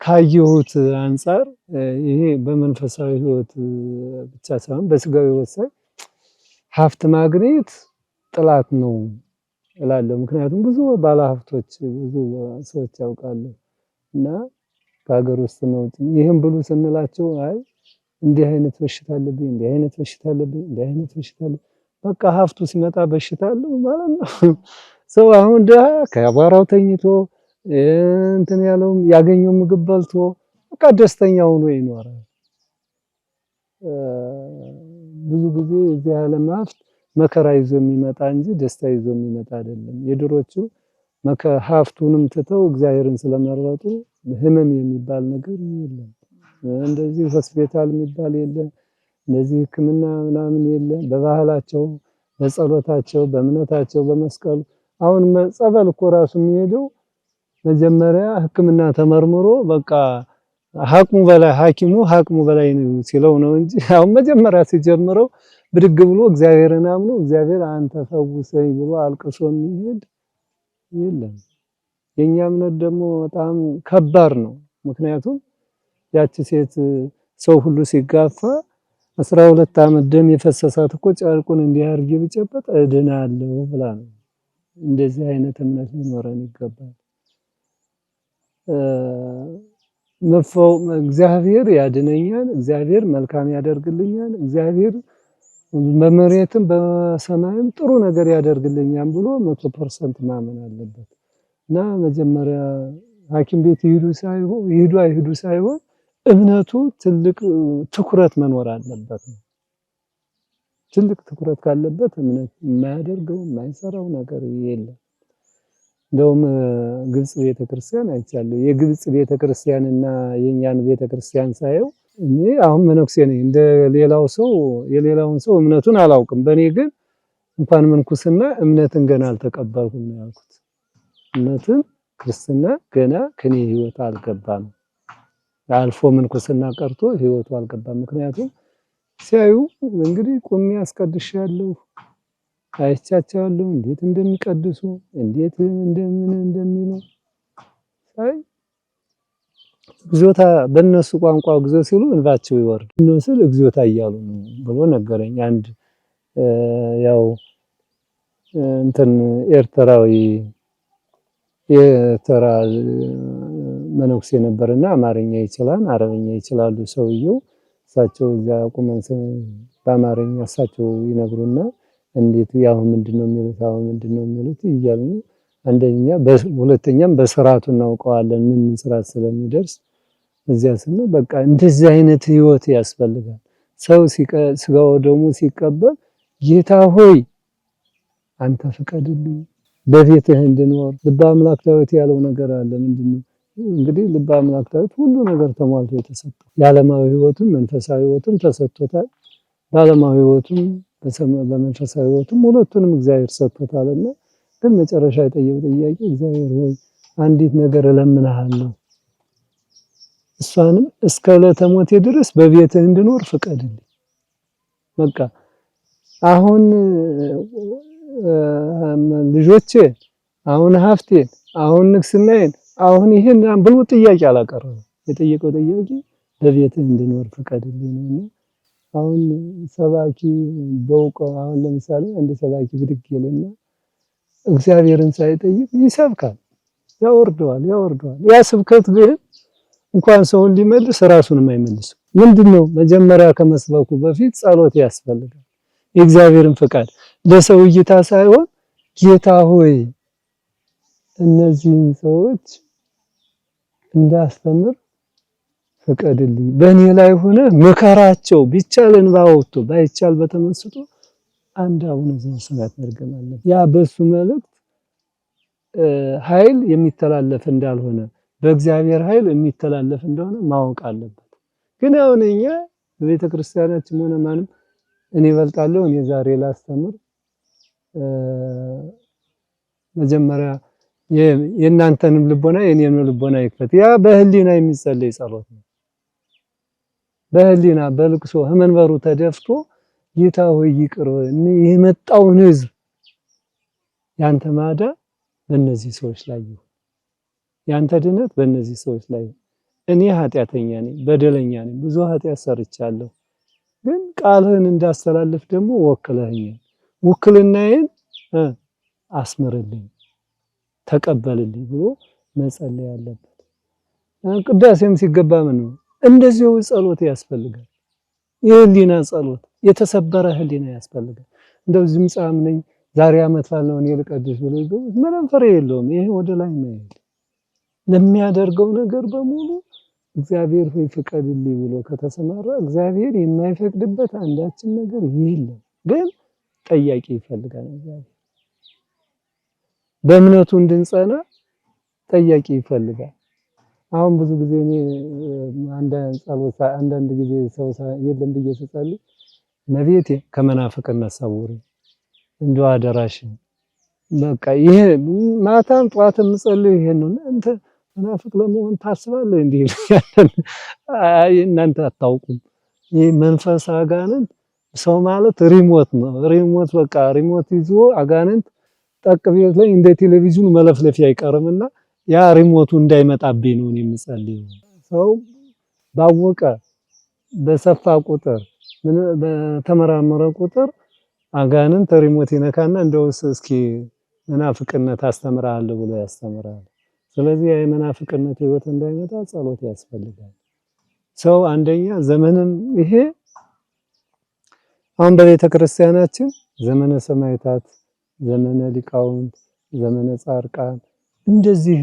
ካየሁት አንፃር ይሄ በመንፈሳዊ ሕይወት ብቻ ሳይሆን በስጋዊ ሕይወት ሳይ ሀብት ማግኘት ጥላት ነው እላለሁ። ምክንያቱም ብዙ ባለሀብቶች ብዙ ሰዎች ያውቃሉ እና ከሀገር ውስጥ ነው ይሄን ብሉ ስንላቸው አይ እንዲህ አይነት በሽታ አለብኝ፣ እንዲህ አይነት በሽታ አለብኝ፣ እንዲህ አይነት በሽታ አለብኝ። በቃ ሀብቱ ሲመጣ በሽታ አለው ማለት ነው። ሰው አሁን ደሃ ከአቧራው ተኝቶ እንትን ያለው ያገኘው ምግብ በልቶ በቃ ደስተኛ ሆኖ ይኖራል። ብዙ ጊዜ እዚህ ዓለም ሀብት መከራ ይዞ የሚመጣ እንጂ ደስታ ይዞ የሚመጣ አይደለም። የድሮቹ ሀብቱንም ትተው እግዚአብሔርን ስለመረጡ ህመም የሚባል ነገር የለም። እንደዚህ ሆስፒታል የሚባል የለም። እንደዚህ ሕክምና ምናምን የለም። በባህላቸው፣ በጸሎታቸው፣ በእምነታቸው፣ በመስቀሉ አሁን ጸበል እኮ ራሱ የሚሄደው መጀመሪያ ሕክምና ተመርምሮ በቃ ሐኪሙ ሀቅሙ በላይ ነው ሲለው ነው እንጂ አሁን መጀመሪያ ሲጀምረው ብድግ ብሎ እግዚአብሔርን አምኖ እግዚአብሔር አንተ ፈውሰኝ ብሎ አልቅሶ የሚሄድ የለም። የኛ እምነት ደግሞ በጣም ከባድ ነው። ምክንያቱም ያቺ ሴት ሰው ሁሉ ሲጋፋ 12 ዓመት ደም የፈሰሳት እኮ ጨርቁን እንዲህ አድርጌ ብጨበጥ እድናለሁ ብላ ነው። እንደዚህ አይነት እምነት ሊኖረን ይገባል። እግዚአብሔር ያድነኛል፣ እግዚአብሔር መልካም ያደርግልኛል፣ እግዚአብሔር በመሬትም በሰማይም ጥሩ ነገር ያደርግልኛል ብሎ 100% ማመን አለበት እና መጀመሪያ ሐኪም ቤት ይሄዱ አይሄዱ ሳይሆን እምነቱ ትልቅ ትኩረት መኖር አለበት። ትልቅ ትኩረት ካለበት እምነት የማያደርገው የማይሰራው ነገር የለም። እንደውም ግብጽ ቤተክርስቲያን አይቻለሁ። የግብጽ ቤተክርስቲያንና የኛን ቤተክርስቲያን ሳየው እኔ አሁን መነኩሴ ነኝ። እንደ ሌላው ሰው የሌላውን ሰው እምነቱን አላውቅም። በእኔ ግን እንኳን ምንኩስና እምነትን ገና አልተቀበልኩም ነው ያልኩት። እምነትን ክርስትና ገና ከኔ ህይወት አልገባም። አልፎ ምንኩስና ቀርቶ ህይወቱ አልገባም። ምክንያቱም ሲያዩ እንግዲህ ቆሜ አስቀድሻለሁ፣ አይቻቸዋለሁ እንዴት እንደሚቀድሱ እንዴት እንደሚሉ ሳይ እግዚኦታ በእነሱ ቋንቋ እግዚኦ ሲሉ እንባቸው ይወርድ ነው ስል እግዚኦታ እያሉ ነው ብሎ ነገረኝ። አንድ ያው እንትን ኤርትራዊ መነኩሴ ነበርና አማርኛ ይችላል፣ አረብኛ ይችላሉ ሰውየው። እሳቸው እዛ ቁመን በአማርኛ እሳቸው ይነግሩና እንዴት ያው ምንድነው የሚሉት እያልን አንደኛ ሁለተኛም በስርዓቱ እናውቀዋለን ምን ስርዓት ስለሚደርስ እዚያ ስንል በቃ እንደዚህ አይነት ህይወት ያስፈልጋል። ሰው ስጋው ደግሞ ሲቀበል ጌታ ሆይ አንተ ፍቀድልኝ በቤትህ እንድኖር። ልበ አምላክ ዳዊት ያለው ነገር አለ። ምንድነው እንግዲህ ልበ አምላክ ዳዊት ሁሉ ነገር ተሟልቶ የተሰጠው የዓለማዊ ህይወቱም መንፈሳዊ ህይወቱም ተሰጥቶታል። በዓለማዊ ህይወቱም በመንፈሳዊ ህይወቱም ሁለቱንም እግዚአብሔር ሰጥቶታልና ግን መጨረሻ የጠየቀው ጥያቄ እግዚአብሔር ሆይ አንዲት ነገር እለምንሃለሁ እሷንም እስከ ዕለተ ሞቴ ድረስ በቤትህ እንድኖር ፍቀድልኝ። በቃ አሁን ልጆቼ አሁን ሀብቴን አሁን ንግስናዬን አሁን ይሄን ብሎ ጥያቄ አላቀረበም። የጠየቀው ጥያቄ በቤትህ እንድኖር ፍቀድልኝ ነው። አሁን ሰባኪ አሁን ለምሳሌ አንድ ሰባኪ ብድግ ይልና እግዚአብሔርን ሳይጠይቅ ይሰብካል፣ ያወርደዋል። ያ ስብከት ግን እንኳን ሰውን ሊመልስ ራሱንም አይመልስም። ምንድነው መጀመሪያ ከመስበኩ በፊት ጸሎት ያስፈልጋል። የእግዚአብሔርን ፈቃድ ለሰው እይታ ሳይሆን ጌታ ሆይ እነዚህን ሰዎች እንዳስተምር ፍቀድልኝ፣ በእኔ ላይ ሆነ መከራቸው ቢቻል እንባ ወጥቶ ባይቻል በተመስጦ አንድ አቡነ ዘበሰማያት መድገም አለበት። ያ በሱ መልእክት ኃይል የሚተላለፍ እንዳልሆነ በእግዚአብሔር ኃይል የሚተላለፍ እንደሆነ ማወቅ አለበት። ግን አሁን እኛ በቤተክርስቲያናችን ሆነ ማንም እኔ እበልጣለሁ እኔ ዛሬ ላስተምር መጀመሪያ የእናንተንም ልቦና የኔንም ልቦና ይክፈት። ያ በህሊና የሚጸለይ ጸሎት ነው። በህሊና በልቅሶ መንበሩ ተደፍቶ ጌታ ሆይ ይቅር የመጣውን ህዝብ ያንተ ማዳ በእነዚህ ሰዎች ላይ ይሁን፣ ያንተ ድነት በእነዚህ ሰዎች ላይ ይሁን። እኔ ኃጢአተኛ ነኝ፣ በደለኛ ነኝ፣ ብዙ ኃጢአት ሰርቻለሁ። ግን ቃልህን እንዳስተላልፍ ደግሞ ወክለኸኛል። ውክልናዬን አስምርልኝ፣ ተቀበልልኝ ብሎ መጸለይ አለበት። ቅዳሴም ሲገባ ምን ነው እንደዚሁ ጸሎት ያስፈልጋል። የህሊና ጸሎት፣ የተሰበረ ህሊና ያስፈልጋል። እንደው ዝምጻም ነኝ ዛሬ ዓመት ባለው እኔ ልቀድስ ብሎ ይገው ምንም ፍሬ የለውም። ይሄ ወደ ላይ መሄድ ለሚያደርገው ነገር በሙሉ እግዚአብሔር ሆይ ፍቀድልኝ ብሎ ከተሰማራ እግዚአብሔር የማይፈቅድበት አንዳችን ነገር የለም። ግን ጠያቂ ይፈልጋል። እግዚአብሔር በእምነቱ እንድንጸና ጠያቂ ይፈልጋል። አሁን ብዙ ጊዜ እኔ አንዳንድ ጊዜ ሰው የለም ብዬ ስጸልይ እመቤቴ ከመናፍቅነት ሰውሪ እንደው አደራሽን በቃ ይሄ ማታም ጧትም ጸልይ ይሄን ነው እንተ መናፍቅ ለመሆን ታስባለህ እንዴ? እናንተ አታውቁም። ይሄ መንፈስ አጋንንት ሰው ማለት ሪሞት ነው። ሪሞት በቃ ሪሞት ይዞ አጋንንት ጠቅ ቤት ላይ እንደ ቴሌቪዥኑ መለፍለፊያ አይቀርምና ያ ሪሞቱ እንዳይመጣብኝ ነው የምጸልየው። ሰው ባወቀ በሰፋ ቁጥር በተመራመረ ቁጥር አጋንንት ሪሞት ይነካና እንደውስ እስኪ መናፍቅነት አስተምራለሁ ብሎ ያስተምራል። ስለዚህ የመናፍቅነት ህይወት እንዳይመጣ ጸሎት ያስፈልጋል። ሰው አንደኛ ዘመንም ይሄ አሁን በቤተ ክርስቲያናችን ዘመነ ሰማዕታት፣ ዘመነ ሊቃውንት፣ ዘመነ ጻድቃን እንደዚህ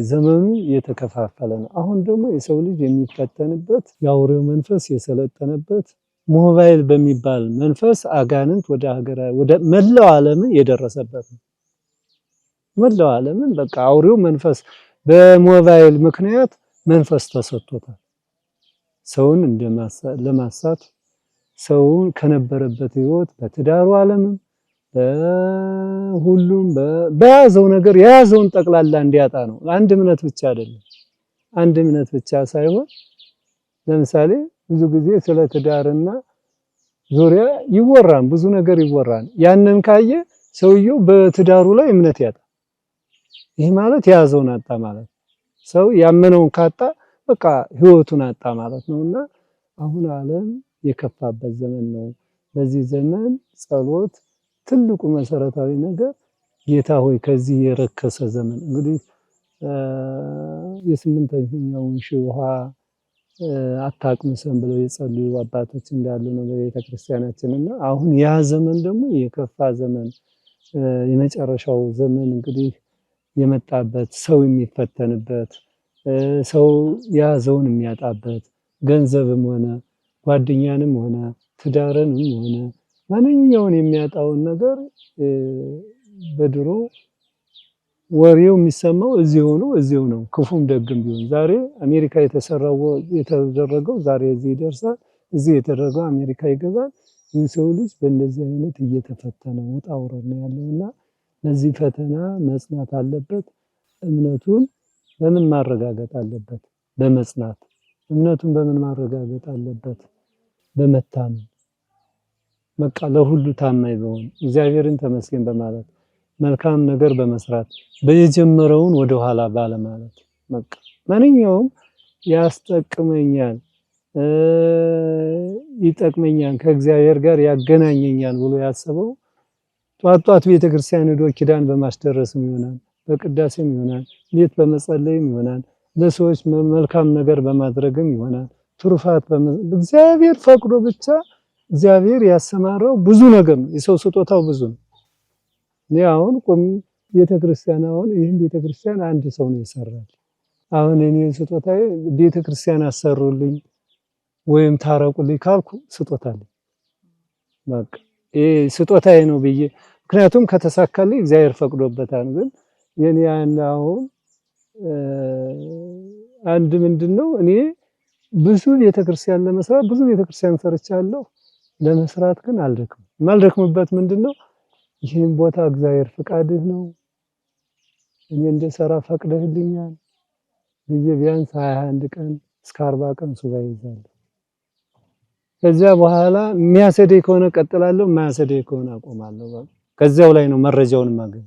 ዘመኑ የተከፋፈለ ነው። አሁን ደግሞ የሰው ልጅ የሚፈተንበት የአውሬው መንፈስ የሰለጠነበት ሞባይል በሚባል መንፈስ አጋንንት ወደ መላው ዓለም የደረሰበት ነው። መላው ዓለምን በቃ አውሬው መንፈስ በሞባይል ምክንያት መንፈስ ተሰጥቶታል። ሰውን ለማሳት ሰውን ከነበረበት ህይወት በትዳሩ ዓለምም ሁሉም በያዘው ነገር የያዘውን ጠቅላላ እንዲያጣ ነው። አንድ እምነት ብቻ አይደለም። አንድ እምነት ብቻ ሳይሆን ለምሳሌ ብዙ ጊዜ ስለ ትዳርና ዙሪያ ይወራል፣ ብዙ ነገር ይወራል። ያንን ካየ ሰውየው በትዳሩ ላይ እምነት ያጣ። ይህ ማለት የያዘውን አጣ ማለት። ሰው ያመነውን ካጣ በቃ ህይወቱን አጣ ማለት ነውና አሁን ዓለም የከፋበት ዘመን ነው። በዚህ ዘመን ጸሎት ትልቁ መሰረታዊ ነገር ጌታ ሆይ ከዚህ የረከሰ ዘመን እንግዲህ የስምንተኛውን ሺህ ውሃ አታቅምሰን ብለው የጸለዩ አባቶች እንዳሉ ነው በቤተክርስቲያናችንና አሁን ያ ዘመን ደግሞ የከፋ ዘመን የመጨረሻው ዘመን እንግዲህ የመጣበት ሰው የሚፈተንበት ሰው ያዘውን የሚያጣበት ገንዘብም ሆነ ጓደኛንም ሆነ ትዳርንም ሆነ ማንኛውን የሚያጣውን ነገር በድሮ ወሬው የሚሰማው እዚሁ ነው ክፉም ደግም ቢሆን ዛሬ አሜሪካ የተደረገው ዛሬ እዚህ ይደርሳል እዚህ የተደረገው አሜሪካ ይገባል የሰው ልጅ በእንደዚህ አይነት እየተፈተነ ውጣ ውረድ ነው ያለውና ለዚህ ፈተና መጽናት አለበት እምነቱን በምን ማረጋገጥ አለበት በመጽናት እምነቱን በምን ማረጋገጥ አለበት በመታመን በቃ ለሁሉ ታማኝ በሆን እግዚአብሔርን ተመስገን በማለት መልካም ነገር በመስራት በየጀመረውን ወደ ኋላ ባለ ማለት በቃ ማንኛውም ያስጠቅመኛል ይጠቅመኛል ከእግዚአብሔር ጋር ያገናኘኛል ብሎ ያሰበው ጧት ቤተክርስቲያን ሄዶ ኪዳን በማስደረስም ይሆናል በቅዳሴም ይሆናል ቤት በመጸለይም ይሆናል ለሰዎች መልካም ነገር በማድረግም ይሆናል ትሩፋት እግዚአብሔር ፈቅዶ ብቻ እግዚአብሔር ያሰማራው ብዙ ነገር ነው የሰው ስጦታው ብዙ ነው አሁን ቤተክርስቲያን ይሄን ቤተክርስቲያን አንድ ሰው ነው ይሰራል አሁን እኔ ስጦታዬ ቤተክርስቲያን አሰሩልኝ ወይም ታረቁልኝ ካልኩ ስጦታለኝ በቃ ስጦታዬ ነው ብዬ ምክንያቱም ከተሳካልኝ እግዚአብሔር ፈቅዶበታል ግን የኔ አሁን አንድ ምንድነው እኔ ብዙ ቤተክርስቲያን ለመስራት ብዙ ቤተክርስቲያን ሰርቻለሁ ለመስራት ግን አልደክም ማልደክምበት ምንድነው ይሄን ቦታ እግዚአብሔር ፍቃድህ ነው እኔ እንደሰራ ፈቅደህልኛል ቢያንስ 21 ቀን እስከ 40 ቀን ሱባኤ ይዛለሁ ከዚያ በኋላ የሚያሰደኝ ከሆነ ቀጥላለሁ የማያሰደኝ ከሆነ አቆማለሁ ከዚያው ላይ ነው መረጃውን ማገኝ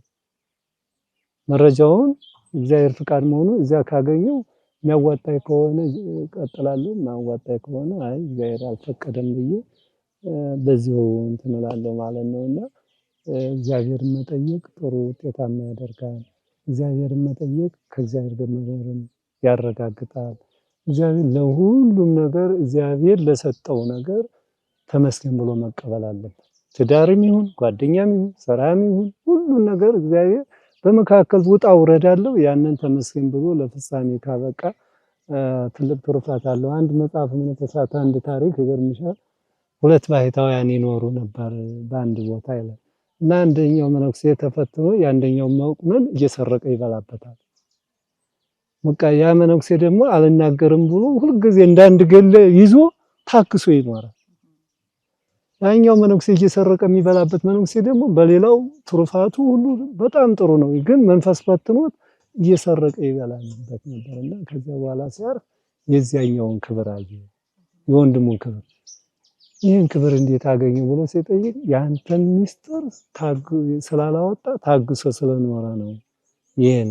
መረጃውን እግዚአብሔር ፍቃድ መሆኑ እዚያ ካገኘው የሚያዋጣኝ ከሆነ ቀጥላለሁ ማዋጣኝ ከሆነ አይ እግዚአብሔር አልፈቀደም ብዬ በዚሁ እንትን እላለሁ ማለት ነውና እግዚአብሔርን መጠየቅ ጥሩ ውጤታማ ያደርጋል እግዚአብሔርን መጠየቅ ከእግዚአብሔር ጋር መኖርን ያረጋግጣል እግዚአብሔር ለሁሉም ነገር እግዚአብሔር ለሰጠው ነገር ተመስገን ብሎ መቀበል አለበት ትዳርም ይሁን ጓደኛም ይሁን ስራም ይሁን ሁሉም ነገር እግዚአብሔር በመካከል ውጣ ውረዳለው ያንን ተመስገን ብሎ ለፍጻሜ ካበቃ ትልቅ ትሩፋት አለው አንድ መጽሐፍ መንፈሳት አንድ ታሪክ ይገርምሻል ሁለት ባሕታውያን ይኖሩ ነበር በአንድ ቦታ ይላል እና አንደኛው መነኩሴ ተፈትኖ ያንደኛው መቁመን እየሰረቀ ይበላበታል በቃ ያ መነኩሴ ደግሞ አልናገርም ብሎ ሁሉ ጊዜ እንዳንድ ገለ ይዞ ታክሶ ይኖራል ያኛው መነኩሴ እየሰረቀ የሚበላበት መነኩሴ ደግሞ በሌላው ትሩፋቱ ሁሉ በጣም ጥሩ ነው ግን መንፈስ ፈትኖት እየሰረቀ ይበላልበት ነበርና ከዚያ በኋላ ሲያርፍ የዚያኛውን ክብር አየ የወንድሙን ክብር ይሄን ክብር እንዴት አገኘው ብሎ ሲጠይቅ ያንተን ሚስጥር ስላላወጣ ታግሶ ስለኖረ ነው ይሄን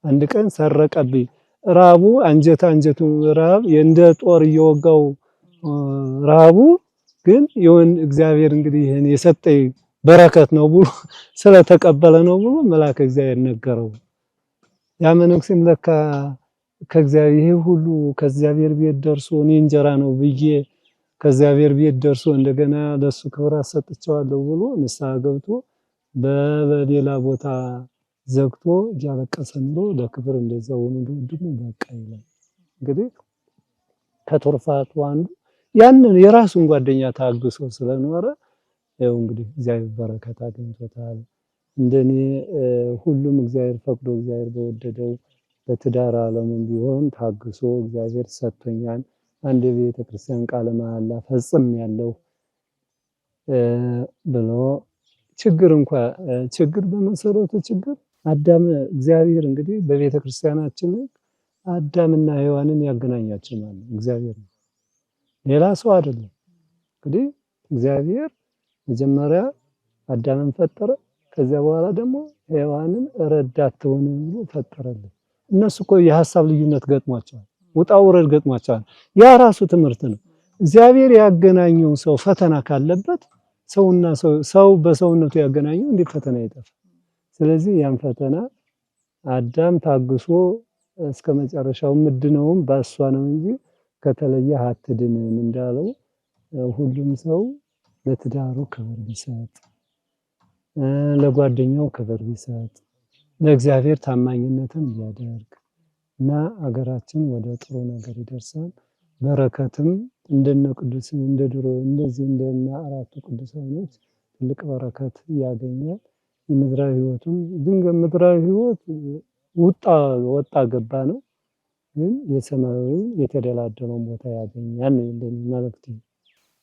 አንድ ቀን ሰረቀብኝ ራቡ አንጀቱ ራብ እንደ ጦር እየወጋው ራቡ ግን የሆነ እግዚአብሔር እንግዲህ ይሄን የሰጠኝ በረከት ነው ብሎ ስለተቀበለ ነው ብሎ መልአከ እግዚአብሔር ነገረው ያ መነኩሴም ለካ ከእግዚአብሔር ይሄ ሁሉ ከእግዚአብሔር ቤት ደርሶ እኔ እንጀራ ነው ብዬ ከእግዚአብሔር ቤት ደርሶ እንደገና ለሱ ክብር አሰጥቻለሁ ብሎ ንስሐ ገብቶ በሌላ ቦታ ዘግቶ ያለቀሰ ኑሮ ለክብር እንደዛው ወንድሙ በቃ ይላል እንግዲህ ከትሩፋቱ አንዱ ያንን የራሱን ጓደኛ ታግሶ ስለኖረ ያው እንግዲህ እግዚአብሔር በረከት አግኝቶታል እንደኔ ሁሉም እግዚአብሔር ፈቅዶ እግዚአብሔር በወደደው በትዳር ዓለምም ቢሆን ታግሶ እግዚአብሔር ሰጥቶኛል አንድ ቤተክርስቲያን ቃለ መሐላ ፈጽም ያለው ብሎ ችግር በመሰረቱ ችግር አዳም እግዚአብሔር እንግዲህ በቤተክርስቲያናችን አዳምና ሔዋንን ያገናኛቸው ማለት እግዚአብሔር ነው ሌላ ሰው አይደለም እንግዲህ እግዚአብሔር መጀመሪያ አዳምን ፈጠረ ከዚያ በኋላ ደግሞ ሔዋንን ረዳት ትሆን ብሎ ፈጠረልን እነሱ እኮ የሐሳብ ልዩነት ገጥሟቸዋል ውጣ ውረድ ገጥሟቸዋል ያ ራሱ ትምህርት ነው እግዚአብሔር ያገናኘው ሰው ፈተና ካለበት ሰው በሰውነቱ ያገናኘው እንዴት ፈተና ይጠፋ ስለዚህ ያን ፈተና አዳም ታግሶ እስከ መጨረሻው ምድነውም ባሷ ነው እንጂ ከተለየ አትድንም እንዳለው ሁሉም ሰው ለትዳሩ ክብር ቢሰጥ፣ ለጓደኛው ክብር ቢሰጥ፣ ለእግዚአብሔር ታማኝነትን ቢያደርግ እና አገራችን ወደ ጥሩ ነገር ይደርሳል። በረከትም እንደነ ቅዱስ እንደ ድሮ እንደዚህ እንደነ አራቱ ቅዱሳኖች ትልቅ በረከት ያገኛል። የምድራዊ ህይወቱም ድንገት ምድራዊ ህይወት ወጣ ገባ ነው፣ ግን የሰማያዊ የተደላደለውን ቦታ ያገኛል ነው እንደሚመለክት።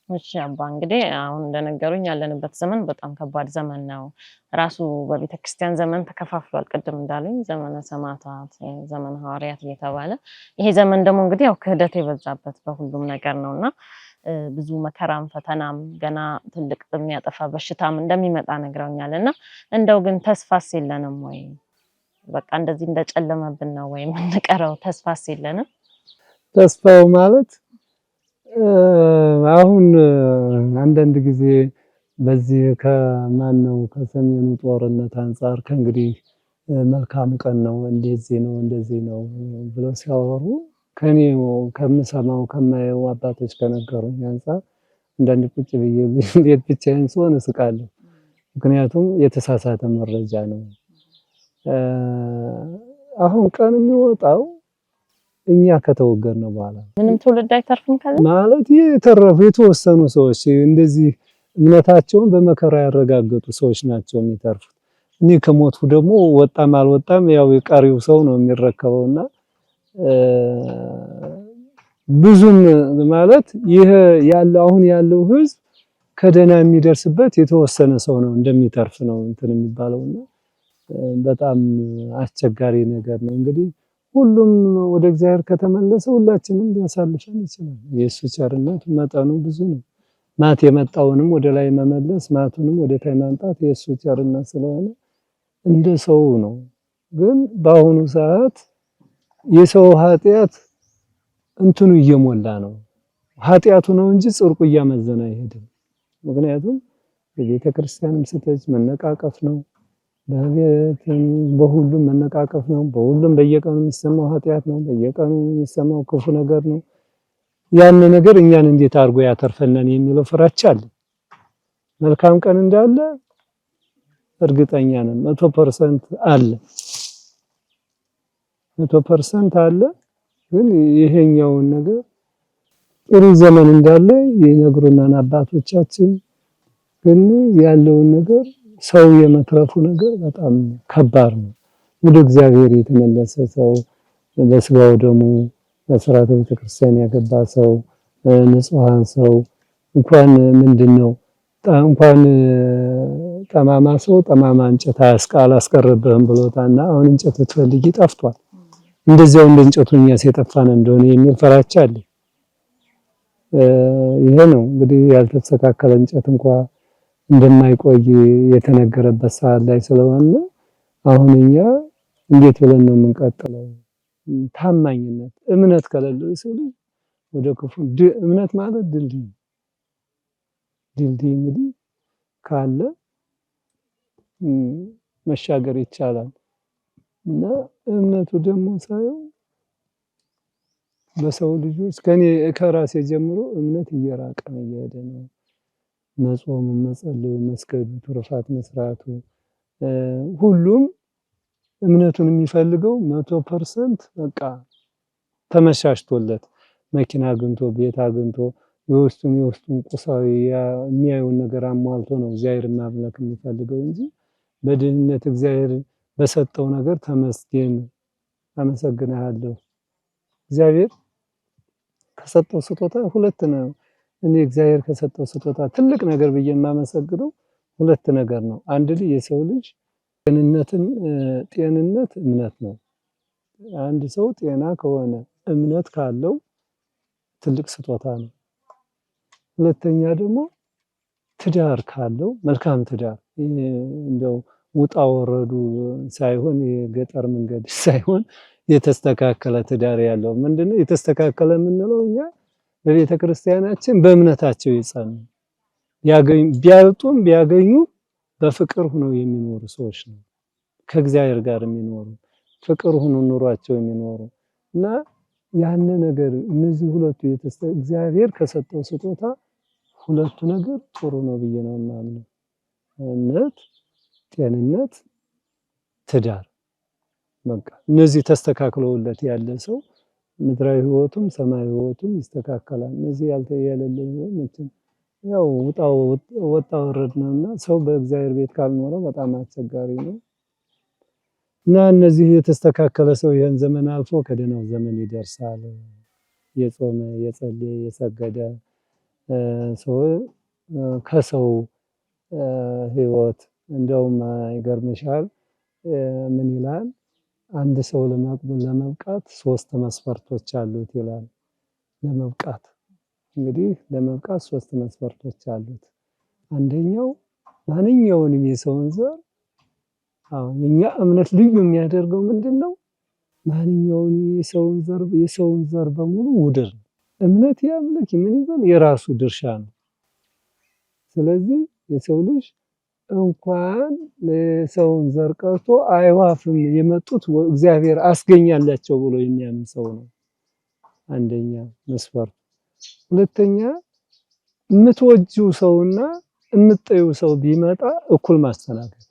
እሺ አባ እንግዲህ አሁን እንደነገሩኝ ያለንበት ዘመን በጣም ከባድ ዘመን ነው። ራሱ በቤተክርስቲያን ዘመን ተከፋፍሏል። ቅድም እንዳሉኝ ዘመነ ሰማዕታት፣ ዘመነ ሐዋርያት እየተባለ ይሄ ዘመን ደግሞ እንግዲህ ያው ክህደት የበዛበት በሁሉም ነገር ነውና ብዙ መከራም ፈተናም ገና ትልቅ የሚያጠፋ በሽታም እንደሚመጣ ነግረውኛልና እንደው ግን ተስፋስ የለንም ወይ? በቃ እንደዚህ እንደጨለመብን ነው ወይ የምንቀረው? ተስፋስ የለንም? ተስፋው ማለት አሁን አንዳንድ ጊዜ በዚህ ከማነው ከሰሜኑ ጦርነት አንፃር ከእንግዲህ መልካም ቀን ነው እንደዚህ ነው ብለው ሲያወሩ ከኔ ከምሰማው ከማየው አባቶች ከነገሩኝ አንፃር አንዳንድ ቁጭ ብዬ ቤት ብቻዬን ስሆን እስቃለሁ። ምክንያቱም የተሳሳተ መረጃ ነው። አሁን ቀን የሚወጣው እኛ ከተወገርን በኋላ ምንም ትውልድ አይተርፍም ማለት የተረፉ የተወሰኑ ሰዎች እንደዚህ እምነታቸውን በመከራ ያረጋገጡ ሰዎች ናቸው የሚተርፉት። እኔ ከሞቱ ደግሞ ወጣም አልወጣም ያው የቀሪው ሰው ነው የሚረከበውና ብዙም ማለት ይሄ ያለው አሁን ያለው ህዝብ ከደና የሚደርስበት የተወሰነ ሰው ነው እንደሚተርፍ ነው እንትን የሚባለውና በጣም አስቸጋሪ ነገር ነው። እንግዲህ ሁሉም ወደ እግዚአብሔር ከተመለሰ ሁላችንም ሊያሳልፈን ይችላል። የእሱ ቸርነት መጠኑ ብዙ ነው። ማት የመጣውንም ወደ ላይ መመለስ ማቱንም ወደ ታይ ማምጣት የእሱ ቸርነት ስለሆነ እንደ ሰው ነው። ግን በአሁኑ ሰዓት የሰው ኃጢአት እንትኑ እየሞላ ነው። ኃጢአቱ ነው እንጂ ጽድቁ እያመዘነ አይሄድም። ምክንያቱም የቤተክርስቲያንም ስተች መነቃቀፍ ነው። በሁሉም መነቃቀፍ ነው። በሁሉም በየቀኑ የሚሰማው ኃጢአት ነው። በየቀኑ የሚሰማው ክፉ ነገር ነው። ያን ነገር እኛን እንዴት አድርጎ ያተርፈናል የሚለው ፍራቻ አለ። መልካም ቀን እንዳለ እርግጠኛ ነን። 100% አለ 100% አለ። ግን ይሄኛውን ነገር ጥሩ ዘመን እንዳለ ይነግሩናል አባቶቻችን። ግን ያለውን ነገር ሰው የመትረፉ ነገር በጣም ከባድ ነው። ወደ እግዚአብሔር የተመለሰ ሰው በስጋው ደግሞ በሥርዓተ ቤተክርስቲያን ያገባ ሰው ንጹሃን ሰው እንኳን ምንድነው እንኳን ጠማማ ሰው ጠማማ እንጨት አላስቀረብህም ብሎታልና አሁን እንጨት ትፈልጊ ጠፍቷል። እንደዚያው እንደ እንጨቱኛ ሲጠፋን እንደሆነ የሚል ፈራቻ አለ። ይሄ ነው እንግዲህ ያልተስተካከለ እንጨት እንኳን እንደማይቆይ የተነገረበት ሰዓት ላይ ስለሆነ አሁን እኛ እንዴት ብለን ነው የምንቀጥለው? ታማኝነት እምነት ከሌለው ሰው ልጅ ወደ ክፉ እምነት ማለት ድልድይ እንግዲህ ካለ መሻገር ይቻላል። እና እምነቱ ደግሞ ሳይሆን በሰው ልጆች ከራሴ ጀምሮ እምነት እየራቀ ነው እየሄደ ነው። መጾሙ፣ መጸለዩ፣ መስገዱ፣ ትሩፋት መስራቱ ሁሉም እምነቱን የሚፈልገው 100% በቃ ተመሻሽቶለት መኪና አግኝቶ ቤት አግኝቶ የውስጡን ቁሳዊ የሚያየውን ነገር አሟልቶ ነው እግዚአብሔር ማምለክ የሚፈልገው እንጂ በድህነት እግዚአብሔር በሰጠው ነገር ተመስገን አመሰግናለሁ። እግዚአብሔር ከሰጠው ስጦታ ሁለት ነው። እኔ እግዚአብሔር ከሰጠው ስጦታ ትልቅ ነገር ብዬ የማመሰግነው ሁለት ነገር ነው። አንድ ልጅ የሰው ልጅ ጤንነት እምነት ነው። አንድ ሰው ጤና ከሆነ እምነት ካለው ትልቅ ስጦታ ነው። ሁለተኛ ደግሞ ትዳር ካለው መልካም ትዳር እንደው ውጣ ወረዱ ሳይሆን የገጠር መንገድ ሳይሆን የተስተካከለ ትዳር ያለው ምንድነው የተስተካከለ የምንለው እኛ በቤተክርስቲያናችን በእምነታቸው ይጸኑ ቢያገኙ በፍቅር ሆነው የሚኖሩ ሰዎች ነው። ከእግዚአብሔር ጋር የሚኖሩ ፍቅር ሆነው ኑሯቸው የሚኖሩ እና ያን ነገር እነዚህ ሁለቱ እግዚአብሔር ከሰጠው ስጦታ ሁለቱ ነገር ጥሩ ነው ብዬ ነው የማምነው። እምነት፣ ጤንነት፣ ትዳር በቃ እነዚህ ተስተካክለውለት ያለ ሰው ምድራዊ ህይወቱም ሰማያዊ ህይወቱም ይስተካከላል። እነዚህ ያልተያለለ መቼም ያው ወጣ ወረድ ነውና ሰው በእግዚአብሔር ቤት ካልኖረ በጣም አስቸጋሪ ነው። እና እነዚህ የተስተካከለ ሰው ይሄን ዘመን አልፎ ከደህናው ዘመን ይደርሳል። የጾመ የጸለየ የሰገደ ሰው ከሰው ህይወት እንደውም ይገርምሻል ምን ይላል? አንድ ሰው ለመብቃት 3 መስፈርቶች አሉት ይላል። ለመብቃት እንግዲህ ለመብቃት 3 መስፈርቶች አሉት። አንደኛው ማንኛውንም የሰውን ዘር የኛ እምነት ልዩ የሚያደርገው ምንድነው? ማንኛውንም የሰውን ዘር በሙሉ ውድር ነው። እምነት ያምልክ ምን ይበል የራሱ ድርሻ ነው። ስለዚህ የሰው ልጅ እንኳን ለሰውን ዘር ቀርቶ አይዋፍም የመጡት እግዚአብሔር አስገኛላቸው ብሎ የሚያምን ሰው ነው አንደኛ መስፈርት። ሁለተኛ የምትወጂው ሰውና የምትጠይው ሰው ቢመጣ እኩል ማስተናገድ።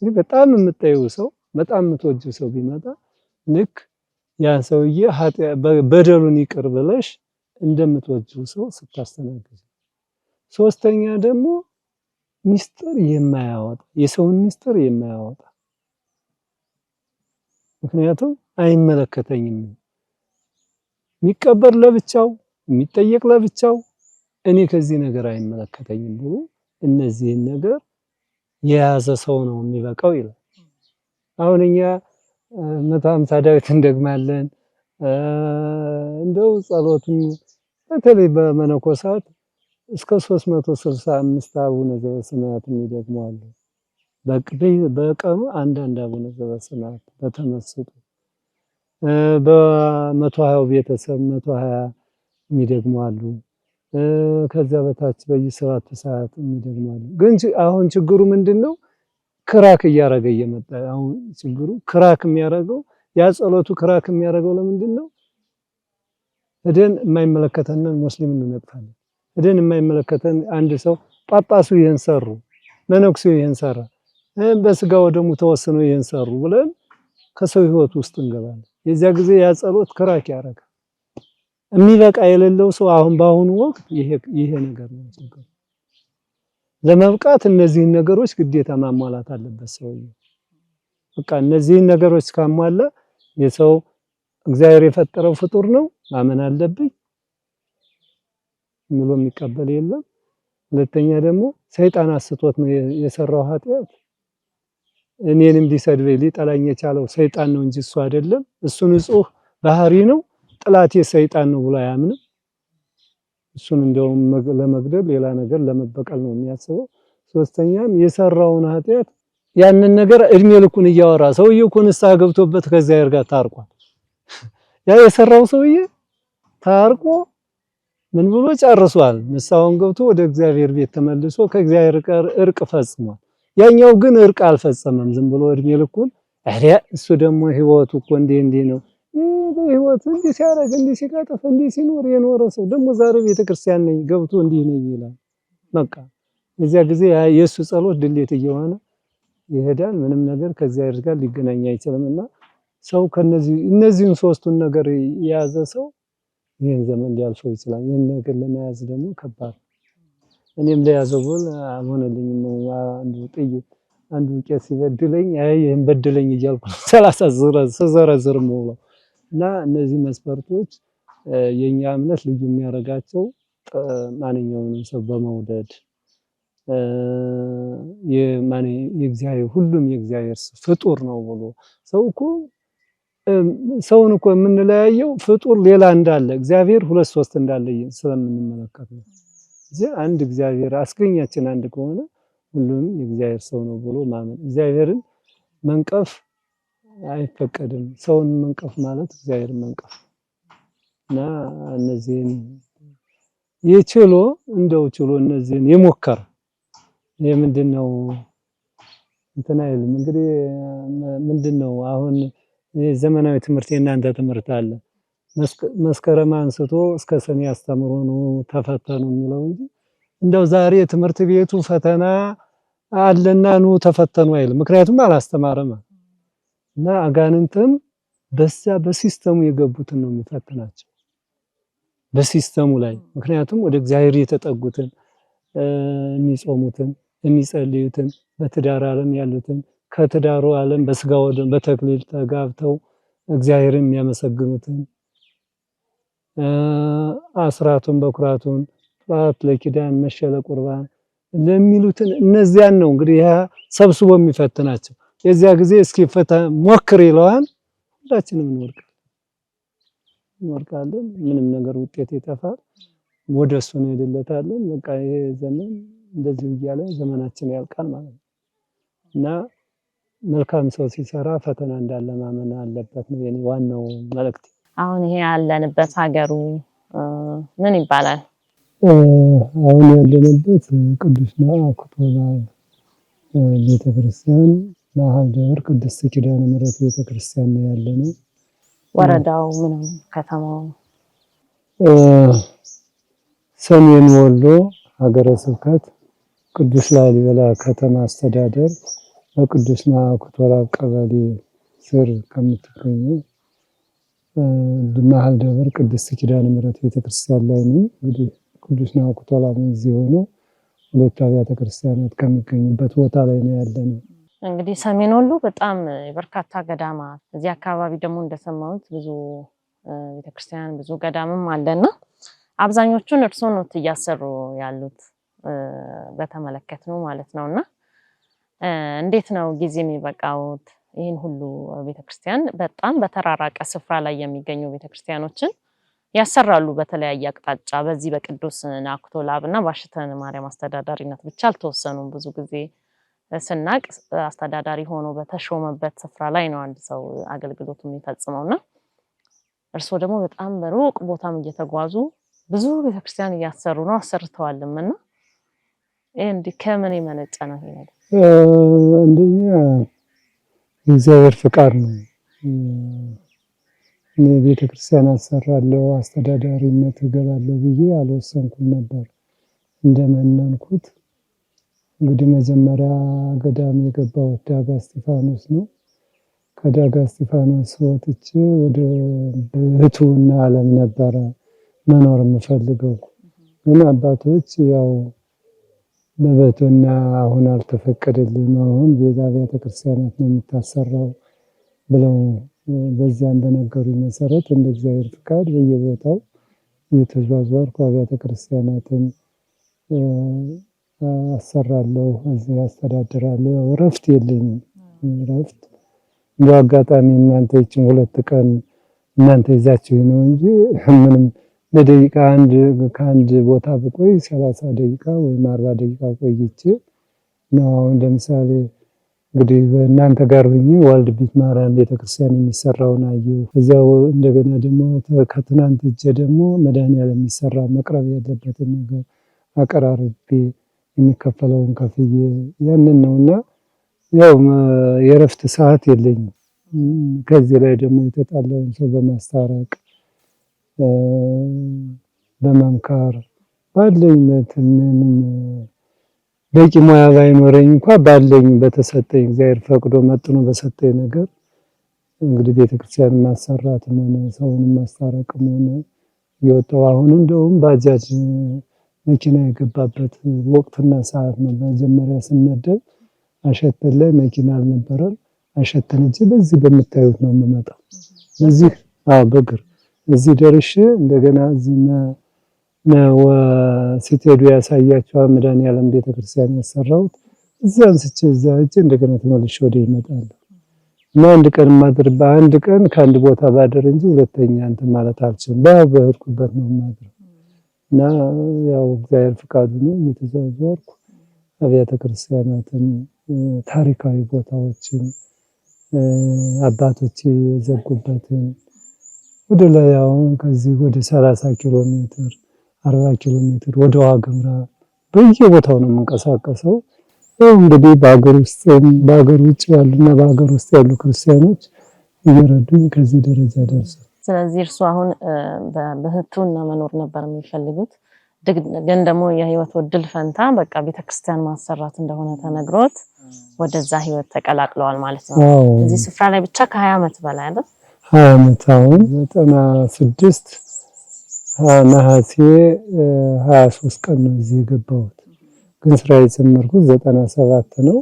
በጣም የምትጠይው ሰው በጣም የምትወጂው ሰው ቢመጣ ልክ ያ ሰውዬ በደሉን ይቅር ብለሽ እንደምትወጂው ሰው ስታስተናግድ። ሶስተኛ ደግሞ ሚስጥር የማያወጣ የሰውን ሚስጥር የማያወጣ ምክንያቱም አይመለከተኝም የሚቀበር ለብቻው የሚጠየቅ ለብቻው እኔ ከዚህ ነገር አይመለከተኝም ብሎ እነዚህን ነገር የያዘ ሰው ነው የሚበቃው ይላል። አሁን እኛ 150 ዳዊት እንደግማለን እንደው ጸሎቱን በተለይ በመነኮሳት እስከ 365 አቡነ ዘበሰማያት የሚደግሙ አሉ። በቀኑ አንዳንድ አቡነ ዘበሰማያት በተመስጡ በ120 ቤተሰብ 120 የሚደግሙ አሉ። ከዛ በታች በየ7 ሰዓት የሚደግሙ አሉ። ግን አሁን ችግሩ ምንድነው? ክራክ እያረገ እየመጣ አሁን ችግሩ ክራክ የሚያረገው ያ ጸሎቱ ክራክ የሚያረገው ለምንድነው? ሄደን የማይመለከተንን ሙስሊም እንነቅፋለን። ሄደን የማይመለከተን አንድ ሰው ጳጳሱ ይሄን ሰሩ፣ መነኩሴው ይሄን ሰራ፣ በስጋው ደግሞ ተወስነው ይሄን ሰሩ ብለን ከሰው ህይወት ውስጥ እንገባለን። የዚያ ጊዜ ያ ጸሎት ክራክ ያረጋል። የሚበቃ የሌለው ሰው አሁን በአሁኑ ወቅት ይሄ ነገር ነው ችግሩ። ለመብቃት እነዚህን ነገሮች ግዴታ ማሟላት አለበት ሰውዬው። በቃ እነዚህን ነገሮች ካሟላ የሰው እግዚአብሔር የፈጠረው ፍጡር ነው ማመን አለብኝ ምሎ የሚቀበል የለም። ሁለተኛ ደግሞ ሰይጣን አስቶት ነው የሰራው ኃጢአት። እኔንም ሊሰድበኝ ሊጠላኝ የቻለው ሰይጣን ነው እንጂ እሱ አይደለም። እሱ ንጹህ ባህሪ ነው። ጥላቴ ሰይጣን ነው ብሎ አያምንም። እሱን እንደውም ለመግደል ሌላ ነገር ለመበቀል ነው የሚያስበው። ሶስተኛም የሰራውን ኃጢአት ያንን ነገር እድሜ ልኩን እያወራ ሰውዬው እኮ ንስሐ ገብቶበት ከእግዚአብሔር ጋር ታርቋል። ያ የሰራው ሰውዬ ታርቆ ምን ብሎ ጨርሷል። ንስሐውን ገብቶ ወደ እግዚአብሔር ቤት ተመልሶ ከእግዚአብሔር ጋር እርቅ ፈጽሟል። ያኛው ግን እርቅ አልፈጸመም። ዝም ብሎ እድሜ ልኩን እሱ ደግሞ ህይወቱ እኮ እንዲህ ነው ህይወት እንዲህ ሲያረግ እንዲህ ሲቀጥፍ እንዲህ ሲኖር የኖረ ሰው ደግሞ ዛሬ ቤተክርስቲያን ነኝ ገብቶ እንዲህ ነኝ ይላል። በቃ የዚያ ጊዜ የሱ ጸሎት ድሌት እየሆነ ይሄዳል። ምንም ነገር ከእግዚአብሔር ጋር ሊገናኝ አይችልምና ሰው እነዚህን ሶስቱን ነገር የያዘ ሰው ይሄን ዘመን ሊያልፈው ይችላል። ይሄን ነገር ለመያዝ ደግሞ ከባድ። እኔም ለያዘው ብሎ አልሆነልኝም። አንዱ ቄስ ሲበድለኝ ይሄን በድለኝ እያልኩ 30 ዘረዝር ነው። እና እነዚህ መስፈርቶች የኛ እምነት ልዩ የሚያረጋቸው ማንኛውንም ሰው በመውደድ የእግዚአብሔር ሁሉም የእግዚአብሔር ፍጡር ነው ብሎ ሰውን እኮ የምንለያየው ፍጡር ሌላ እንዳለ እግዚአብሔር 2 3 እንዳለ ስለምንመለከት ነው። እዚህ አንድ እግዚአብሔር አስገኛችን አንድ ከሆነ ሁሉም የእግዚአብሔር ሰው ነው ብሎ ማመን። እግዚአብሔርን መንቀፍ አይፈቀድም። ሰውን መንቀፍ ማለት እግዚአብሔርን መንቀፍ እና እነዚህን የችሎ እነዚህን የሞከረ ምንድነው እንትና አይልም። እንግዲህ ምንድነው አሁን የዘመናዊ ትምህርት የእናንተ ትምህርት አለ መስከረም አንስቶ እስከ ሰኔ አስተምሮ ነው ተፈተኑ የሚለው እንጂ እንደው ዛሬ ትምህርት ቤቱ ፈተና አለና ኑ ተፈተኑ አይልም። ምክንያቱም አላስተማረም እና አጋንንትም በዛ በሲስተሙ የገቡትን ነው የሚፈትናቸው በሲስተሙ ላይ። ምክንያቱም ወደ እግዚአብሔር የተጠጉትን የሚጾሙትን የሚጸልዩትን በትዳር ዓለም ያሉትን ከትዳሩ ዓለም በስጋ ወደም በተክሊል ተጋብተው እግዚአብሔርን የሚያመሰግኑትን አስራቱን በኩራቱን ጧት ለኪዳን መሸለ ቁርባን ለሚሉትን እነዚያን ነው እንግዲህ ያ ሰብስቦ የሚፈትናቸው። የዚያ ጊዜ እስኪ ሞክር ይለዋል። ሁላችንም እንወርቃለን። ምንም ነገር ውጤት ይጠፋል። ወደሱ ነው ይደለታለን። በቃ ይሄ ዘመን እንደዚህ እያለ ዘመናችን ያልቃል ማለት ነው እና መልካም ሰው ሲሰራ ፈተና እንዳለ ማመን አለበት ነው የኔ ዋናው መልእክት። አሁን ይሄ ያለንበት ሀገሩ ምን ይባላል? አሁን ያለንበት ቅዱስ ናኩቶ ቤተክርስቲያን መሀል ደብር ቅድስት ኪዳነ ምሕረት ቤተክርስቲያን ነው ያለነው። ወረዳው ምን ነው? ከተማው ሰሜን ወሎ ሀገረ ስብከት ቅዱስ ላሊበላ ከተማ አስተዳደር በቅዱስ ናኩቶ ቀበሌ ስር ከምትገኘው መሀል ደብር ቅድስት ኪዳነ ምሕረት ቤተክርስቲያን ላይ ነው። እንግዲህ ቅዱስ ናኩቶ እዚህ ሆኖ ሁለት አብያተ ክርስቲያናት ከሚገኙበት ቦታ ላይ ነው ያለነው። እንግዲህ ሰሜን ወሎ በጣም በርካታ ገዳማት፣ እዚህ አካባቢ ደግሞ እንደሰማሁት ብዙ ቤተክርስቲያን ብዙ ገዳምም አለና አብዛኞቹን እርስዎ ነው እያሰሩ ያሉት በተመለከትነው ማለት ነውና እንዴት ነው ጊዜ የሚበቃውት? ይህን ሁሉ ቤተክርስቲያን በጣም በተራራቀ ስፍራ ላይ የሚገኙ ቤተክርስቲያኖችን ያሰራሉ በተለያየ አቅጣጫ። በዚህ በቅዱስ ናኩቶ ላብና ባሽተን ማርያም አስተዳዳሪነት ብቻ አልተወሰኑም። ብዙ ጊዜ ስናቅ አስተዳዳሪ ሆኖ በተሾመበት ስፍራ ላይ ነው አንድ ሰው አገልግሎቱ የሚፈጽመውና እርስዎ ደግሞ በጣም በሩቅ ቦታም እየተጓዙ ብዙ ቤተክርስቲያን እያሰሩ ነው አሰርተዋልምና እንዴ ከምን የመነጨ ነው ይሄ ነገር? አንደኛ የእግዚአብሔር ፍቃድ ነው። እኔ ቤተክርስቲያን አሰራለሁ አስተዳዳሪነት እገባለሁ ብዬ አልወሰንኩም ነበር። እንደመነንኩት እንግዲህ መጀመሪያ ገዳም የገባሁት ዳጋ እስጢፋኖስ ነው። ከዳጋ እስጢፋኖስ ወጥቼ ወደ ብሕትውና ዓለም ነበረ መኖር የምፈልገው። ግን አባቶች ያው በብሕትውና አሁን አልተፈቀደልም፣ አሁን ቤተ ክርስቲያናት ነው የምታሰራው ብለው በዚያም በነገሩኝ መሰረት እንደ እግዚአብሔር ፍቃድ በየቦታው እየተዟዟርኩ አብያተ ክርስቲያናትን አሰራለሁ፣ እዚህ አስተዳድራለሁ። እረፍት የለኝም። እረፍት እንደ አጋጣሚ እናንተ ይችን 2 ቀን እናንተ ይዛችሁ ነው እንጂ ምንም ለደቂቃ ከአንድ ቦታ ብቆይ 30 ደቂቃ ወይም 40 ደቂቃ ቆይቼ ነው። አሁን ለምሳሌ እንግዲህ እናንተ ጋር ሆኜ ዋልድቢት ማርያም ቤተክርስቲያን የሚሰራውን አየሁ። እዚያው እንደገና ደግሞ ከትናንት እጄ ደግሞ መድኃኔዓለም የሚሰራ መቅረብ ያለበትን ነገር አቀራርቤ የሚከፈለውን ከፍዬ ያንን ነውና ያው የእረፍት ሰዓት የለኝም። ከዚህ ላይ ደግሞ የተጣላውን ሰው በማስታረቅ በመምከር ባለኝ ምንም በቂ ሙያ ባይኖረኝ እንኳን ባለኝ በተሰጠኝ እግዚአብሔር ፈቅዶ መጥኖ በሰጠኝ ነገር እንግዲህ ቤተክርስቲያን ማሰራትም ሆነ ሰውን ማስታረቅም ሆነ የወጣው አሁን እንደውም ባጃጅ መኪና የገባበት ወቅትና ሰዓት ነው። መጀመሪያ ስመደብ አሸተን ላይ መኪና አልነበረም። አሸተን እንጂ በዚህ በምታዩት ነው የምመጣው። እዚህ በእግር እዚህ ደርሼ እንደገና እዚህ ነው ሲቴዱ ያሳያቸዋል መድኃኔዓለም ቤተክርስቲያን ያሰራሁት እዛ አንስቼ እዛ እጄ እንደገና ተመልሼ ወደ ይመጣል እና አንድ ቀን ማድር በአንድ ቀን ከአንድ ቦታ ባደር እንጂ ሁለተኛ እንትን ማለት አልችልም። በህርኩበት ነው ማድር እና ያው እግዚአብሔር ፍቃዱ ነው እየተዘዋወርኩ አብያተ ክርስቲያናትን ታሪካዊ ቦታዎችን አባቶች የዘጉበትን ወደ ላይ አሁን ከዚህ ወደ 30 ኪሎ ሜትር 40 ኪሎ ሜትር ወደ ዋግምራ በየቦታው ነው የምንቀሳቀሰው። እንግዲህ በአገር ውስጥ በአገር ውጭ ያሉና በአገር ውስጥ ያሉ ክርስቲያኖች እየረዱኝ ከዚህ ደረጃ ደርሰው። ስለዚህ እርሱ አሁን በህቱና መኖር ነበር የሚፈልጉት፣ ግን ደግሞ የህይወት ዕድል ፈንታ በቃ ቤተክርስቲያን ማሰራት እንደሆነ ተነግሮት ወደዛ ህይወት ተቀላቅለዋል ማለት ነው። እዚህ ስፍራ ላይ ብቻ ከ20 ዓመት በላይ አይደል? 20 ዓመት አሁን 96 ነሐሴ 23 ቀን ነው እዚህ የገባሁት። ግን ስራ የጀመርኩት 97 ነው።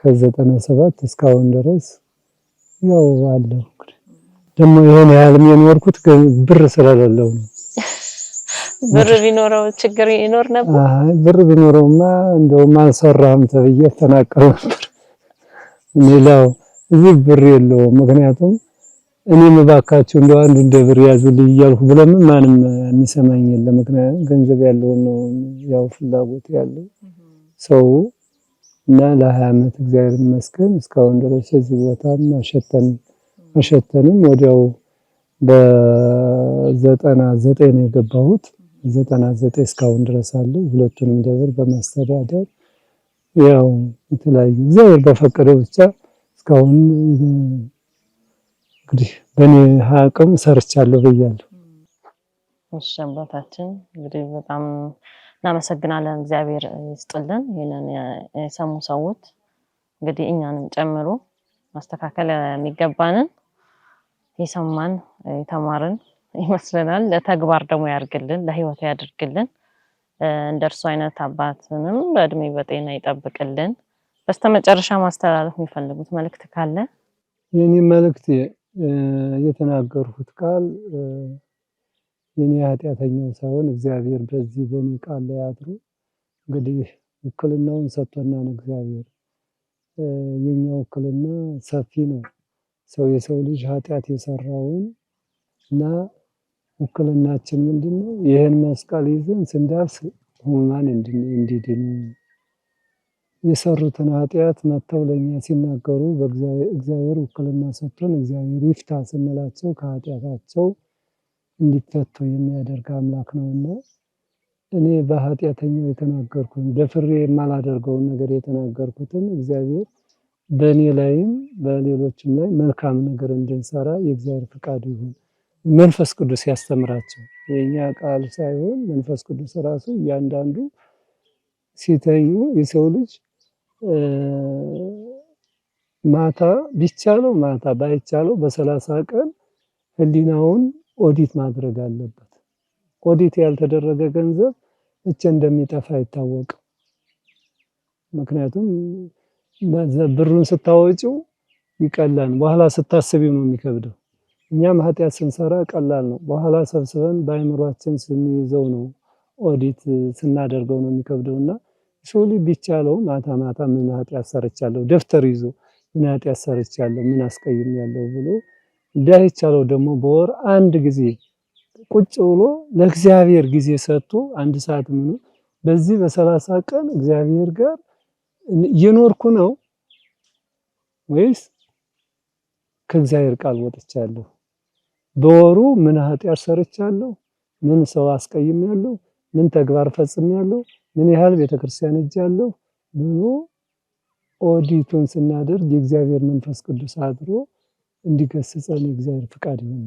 ከ97 እስካሁን ድረስ ያው አለው። ደግሞ የሆነ ያህል የኖርኩት ብር ስለሌለው ነው። ብር ቢኖረው ችግር ይኖር ነበር? አይ ብር ቢኖረውማ እንደውም አልሰራህም ተብዬ ተናቀር ነበር። ሌላው እዚህ ብር የለውም። ምክንያቱም እኔ መባካችሁ እንደው አንዱ እንደ ብር ያዙልኝ እያልኩ ብለምን ማንም የሚሰማኝ የለም። ምክንያቱም ገንዘብ ያለው ነው ያው ፍላጎት ያለው ሰው እና ለ20 ዓመት እግዚአብሔር ይመስገን እስካሁን ድረስ እዚህ ቦታም አሸተንም ወዲያው በ99 ነው የገባሁት። 99 እስካሁን ድረስ አለው። ሁለቱንም ደብር በማስተዳደር ያው የተለያዩ እግዚአብሔር በፈቀደው ብቻ እስካሁን እንግዲህ በእኔ አቅም ሰርቻለሁ ብያለሁ። እሺ አባታችን እንግዲህ በጣም እናመሰግናለን። እግዚአብሔር ይስጥልን። ይሄንን የሰሙ ሰዎች እንግዲህ እኛንም ጨምሮ ማስተካከል የሚገባንን የሰማን የተማርን ይመስለናል። ለተግባር ደግሞ ያርግልን፣ ለህይወት ያድርግልን። እንደርሱ አይነት አባትንም በእድሜ በጤና ይጠብቅልን። በስተመጨረሻ ማስተላለፍ የሚፈልጉት መልእክት ካለ? የኔ መልእክት የተናገርኩት ቃል የኔ ኃጢአተኛው ሳይሆን እግዚአብሔር በዚህ በኔ ቃል ላይ አድሮ እንግዲህ ውክልናውን ሰጥቶናል እግዚአብሔር። የኛ ውክልና ሰፊ ነው። የሰው ልጅ ኃጢአት የሰራውን እና ውክልናችን ምንድነው? ይሄን መስቀል ይዘን ስንዳብስ ሁማን እንዲድኑ የሰሩትን ኃጢአት መተው ለኛ ሲናገሩ በእግዚአብሔር ውክልና ሰጥቶን እግዚአብሔር ይፍታ ስንላቸው ከኃጢአታቸው እንዲፈቱ የሚያደርግ አምላክ ነውና እኔ በኃጢአተኛው የተናገርኩት ደፍሬ የማላደርገውን ነገር የተናገርኩትን እግዚአብሔር በእኔ ላይም በሌሎችም ላይ መልካም ነገር እንድንሰራ የእግዚአብሔር ፍቃድ ይሁን። መንፈስ ቅዱስ ያስተምራቸው። የኛ ቃል ሳይሆን መንፈስ ቅዱስ ራሱ እያንዳንዱ ሲተኙ የሰው ልጅ ማታ ቢቻለው ማታ ባይቻለው በ30 ቀን ህሊናውን ኦዲት ማድረግ አለበት። ኦዲት ያልተደረገ ገንዘብ እቼ እንደሚጠፋ አይታወቅም። ምክንያቱም ብሩን ስታወጪው ይቀላል፣ በኋላ ስታስቢው ነው የሚከብደው። እኛም ኃጢአት ስንሰራ ቀላል ነው፣ በኋላ ሰብስበን በአይምሯችን ስንይዘው ነው ኦዲት ስናደርገው ነው የሚከብደውና ሰው ልጅ ቢቻለው ማታ ማታ ምን ኃጢአት ሰርቻለሁ ደፍተር ይዞ ምን ኃጢአት ሰርቻለሁ ምን አስቀይሜያለሁ ብሎ ቢቻለው ደግሞ በወር አንድ ጊዜ ቁጭ ብሎ ለእግዚአብሔር ጊዜ ሰጥቶ አንድ ሰዓት ምን በዚህ በ30 ቀን እግዚአብሔር ጋር እየኖርኩ ነው ወይስ ከእግዚአብሔር ቃል ወጥቻለሁ? በወሩ ምን ኃጢአት ሰርቻለሁ? ምን ሰው አስቀይሜያለሁ? ምን ተግባር ፈጽሜያለሁ? ምን ያህል ቤተክርስቲያን ሄጃለሁ ብሎ ኦዲቱን ስናደርግ የእግዚአብሔር መንፈስ ቅዱስ አድሮ እንዲገስጸን የእግዚአብሔር ፍቃድ ይሁን።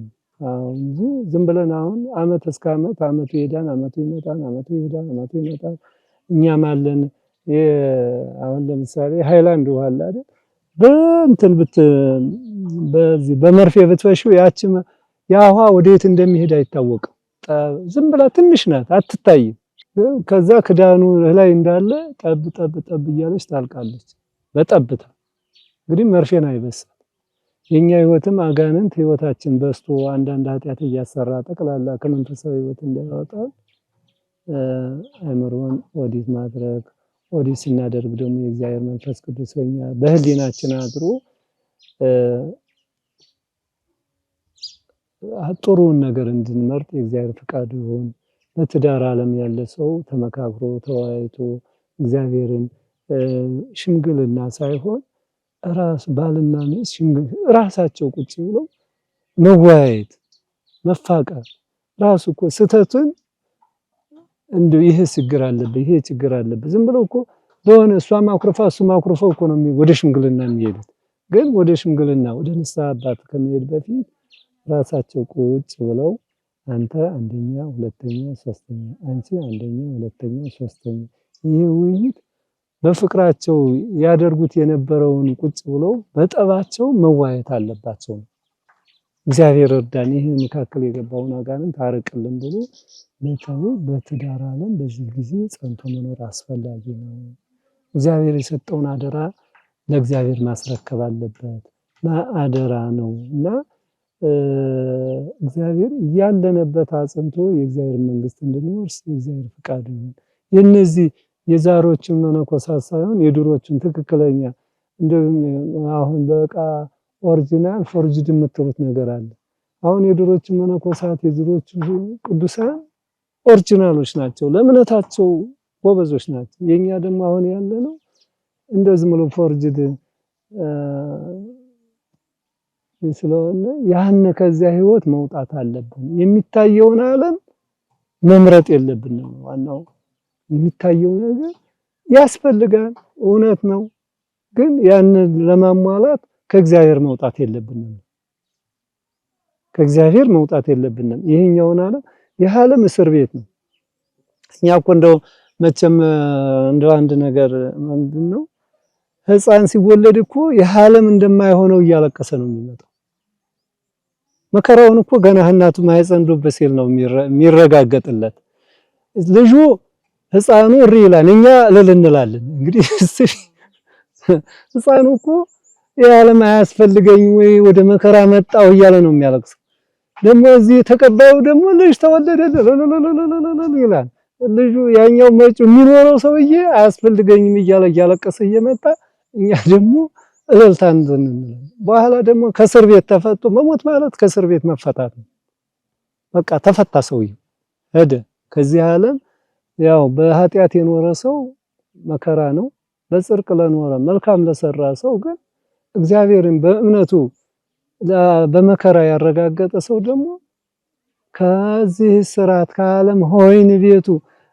እንጂ ዝም ብለን አሁን አመት እስከ አመት አመቱ ይሄዳል፣ አመቱ ይመጣል፣ አመቱ ይሄዳል፣ አመቱ ይመጣል። እኛም አለን አሁን ለምሳሌ ሃይላንድ ውሃ አለ አይደል? በእንትን በዚህ በመርፌ ብትወሽው ያ ውሃ ወዴት እንደሚሄድ አይታወቅም። ዝም ብላ ትንሽ ናት አትታይም። ከዛ ክዳኑ ላይ እንዳለ ጠብ ጠብ ጠብ እያለች ታልቃለች በጠብታ። እንግዲህ መርፌን አይበሳም። የኛ ህይወትም አጋንንት ህይወታችን በስቶ አንዳንድ ኃጢአት እያሰራ ጠቅላላ ከመንፈሳዊ ህይወት እንዳይወጣ አእምሮን ኦዲት ማድረግ። ኦዲት ስናደርግ ደግሞ የእግዚአብሔር መንፈስ ቅዱስ በእኛ በህሊናችን አድሮ ጥሩውን ነገር እንድንመርጥ የእግዚአብሔር ፍቃድ ይሁን። በትዳር ዓለም ያለ ሰው ተመካክሮ ተወያይቶ እግዚአብሔርን ሽምግልና ሳይሆን ራስ ባልና ሚስት ራሳቸው ቁጭ ብለው መወያየት መፋቀር ራሱ እኮ ስተቱን ይሄ ችግር አለበት ይሄ ችግር አለበት ዝም ብለው እኮ በሆነ እሷ ማኩረፋ እሱ ማኩረፋው እኮ ነው ወደ ሽምግልና የሚሄዱት። ግን ወደ ሽምግልና ወደ ንስሐ አባት ከመሄድ በፊት ራሳቸው ቁጭ ብለው አንተ አንደኛ፣ ሁለተኛ፣ ሶስተኛ፣ አንቺ አንደኛ፣ ሁለተኛ፣ ሶስተኛ ይህ ውይይት በፍቅራቸው ያደርጉት የነበረውን ቁጭ ብለው በጠባቸው መዋየት አለባቸው። እግዚአብሔር እርዳን፣ ይህ መካከል የገባውን አጋንንት አርቅልን ብሎ በተለይ በትዳር ዓለም በዚህ ጊዜ ጸንቶ መኖር አስፈላጊ ነው። እግዚአብሔር የሰጠውን አደራ ለእግዚአብሔር ማስረከብ አለበት። አደራ ነው እና እግዚአብሔር ያለንበት አጽንቶ የእግዚአብሔር መንግስት እንድንወርስ የእግዚአብሔር ፍቃድ ይሁን። የነዚህ የዛሮችን መነኮሳት ሳይሆን የድሮችን ትክክለኛ አሁን በቃ ኦሪጂናል ፎርጅድ የምትሉት ነገር አለ። አሁን የድሮችን መነኮሳት የድሮቹ ቅዱሳን ኦሪጂናሎች ናቸው፣ ለእምነታቸው ጎበዞች ናቸው። የኛ ደግሞ አሁን ያለ ነው እንደዚህ ሙሉ ፎርጅድ ስለሆነ ያን ከዚያ ህይወት መውጣት አለብን። የሚታየውን ዓለም መምረጥ የለብንም። ዋናው የሚታየው ነገር ያስፈልጋል፣ እውነት ነው። ግን ያንን ለማሟላት ከእግዚአብሔር መውጣት የለብንም። ከእግዚአብሔር መውጣት የለብንም። ይሄኛውን ዓለም የዓለም እስር ቤት ነው። እኛ እኮ እንደው መቼም እንደው አንድ ነገር ምንድነው ሕፃን ሲወለድ እኮ የዓለም እንደማይሆነው እያለቀሰ ነው የሚመጣው። መከራውን እኮ ገና እናቱ ማህፀን ዱብ ሲል ነው የሚረጋገጥለት። ልጁ ሕፃኑ እሪ ይላል፣ እኛ እልል እንላለን። እንግዲህ ሕፃኑ እኮ የዓለም አያስፈልገኝ ወይ ወደ መከራ መጣው እያለ ነው የሚያለቅሰው። ደግሞ እዚህ ተቀባዩ ደግሞ ልጅ ተወለደ ይላል። ልጁ ያኛው መጪው የሚኖረው ሰውዬ አያስፈልገኝም እያለ እያለቀሰ እየመጣ እኛ ደግሞ እልልታ እንላለን። በኋላ ደግሞ ከእስር ቤት ተፈቶ መሞት ማለት ከእስር ቤት መፈታት ነው። በቃ ተፈታ ሰውዬው ሄደ ከዚህ ዓለም። ያው በኃጢአት የኖረ ሰው መከራ ነው። በጽድቅ ለኖረ መልካም ለሰራ ሰው ግን እግዚአብሔርን በእምነቱ በመከራ ያረጋገጠ ሰው ደግሞ ከዚህ ስራት ከዓለም ሆይን ቤቱ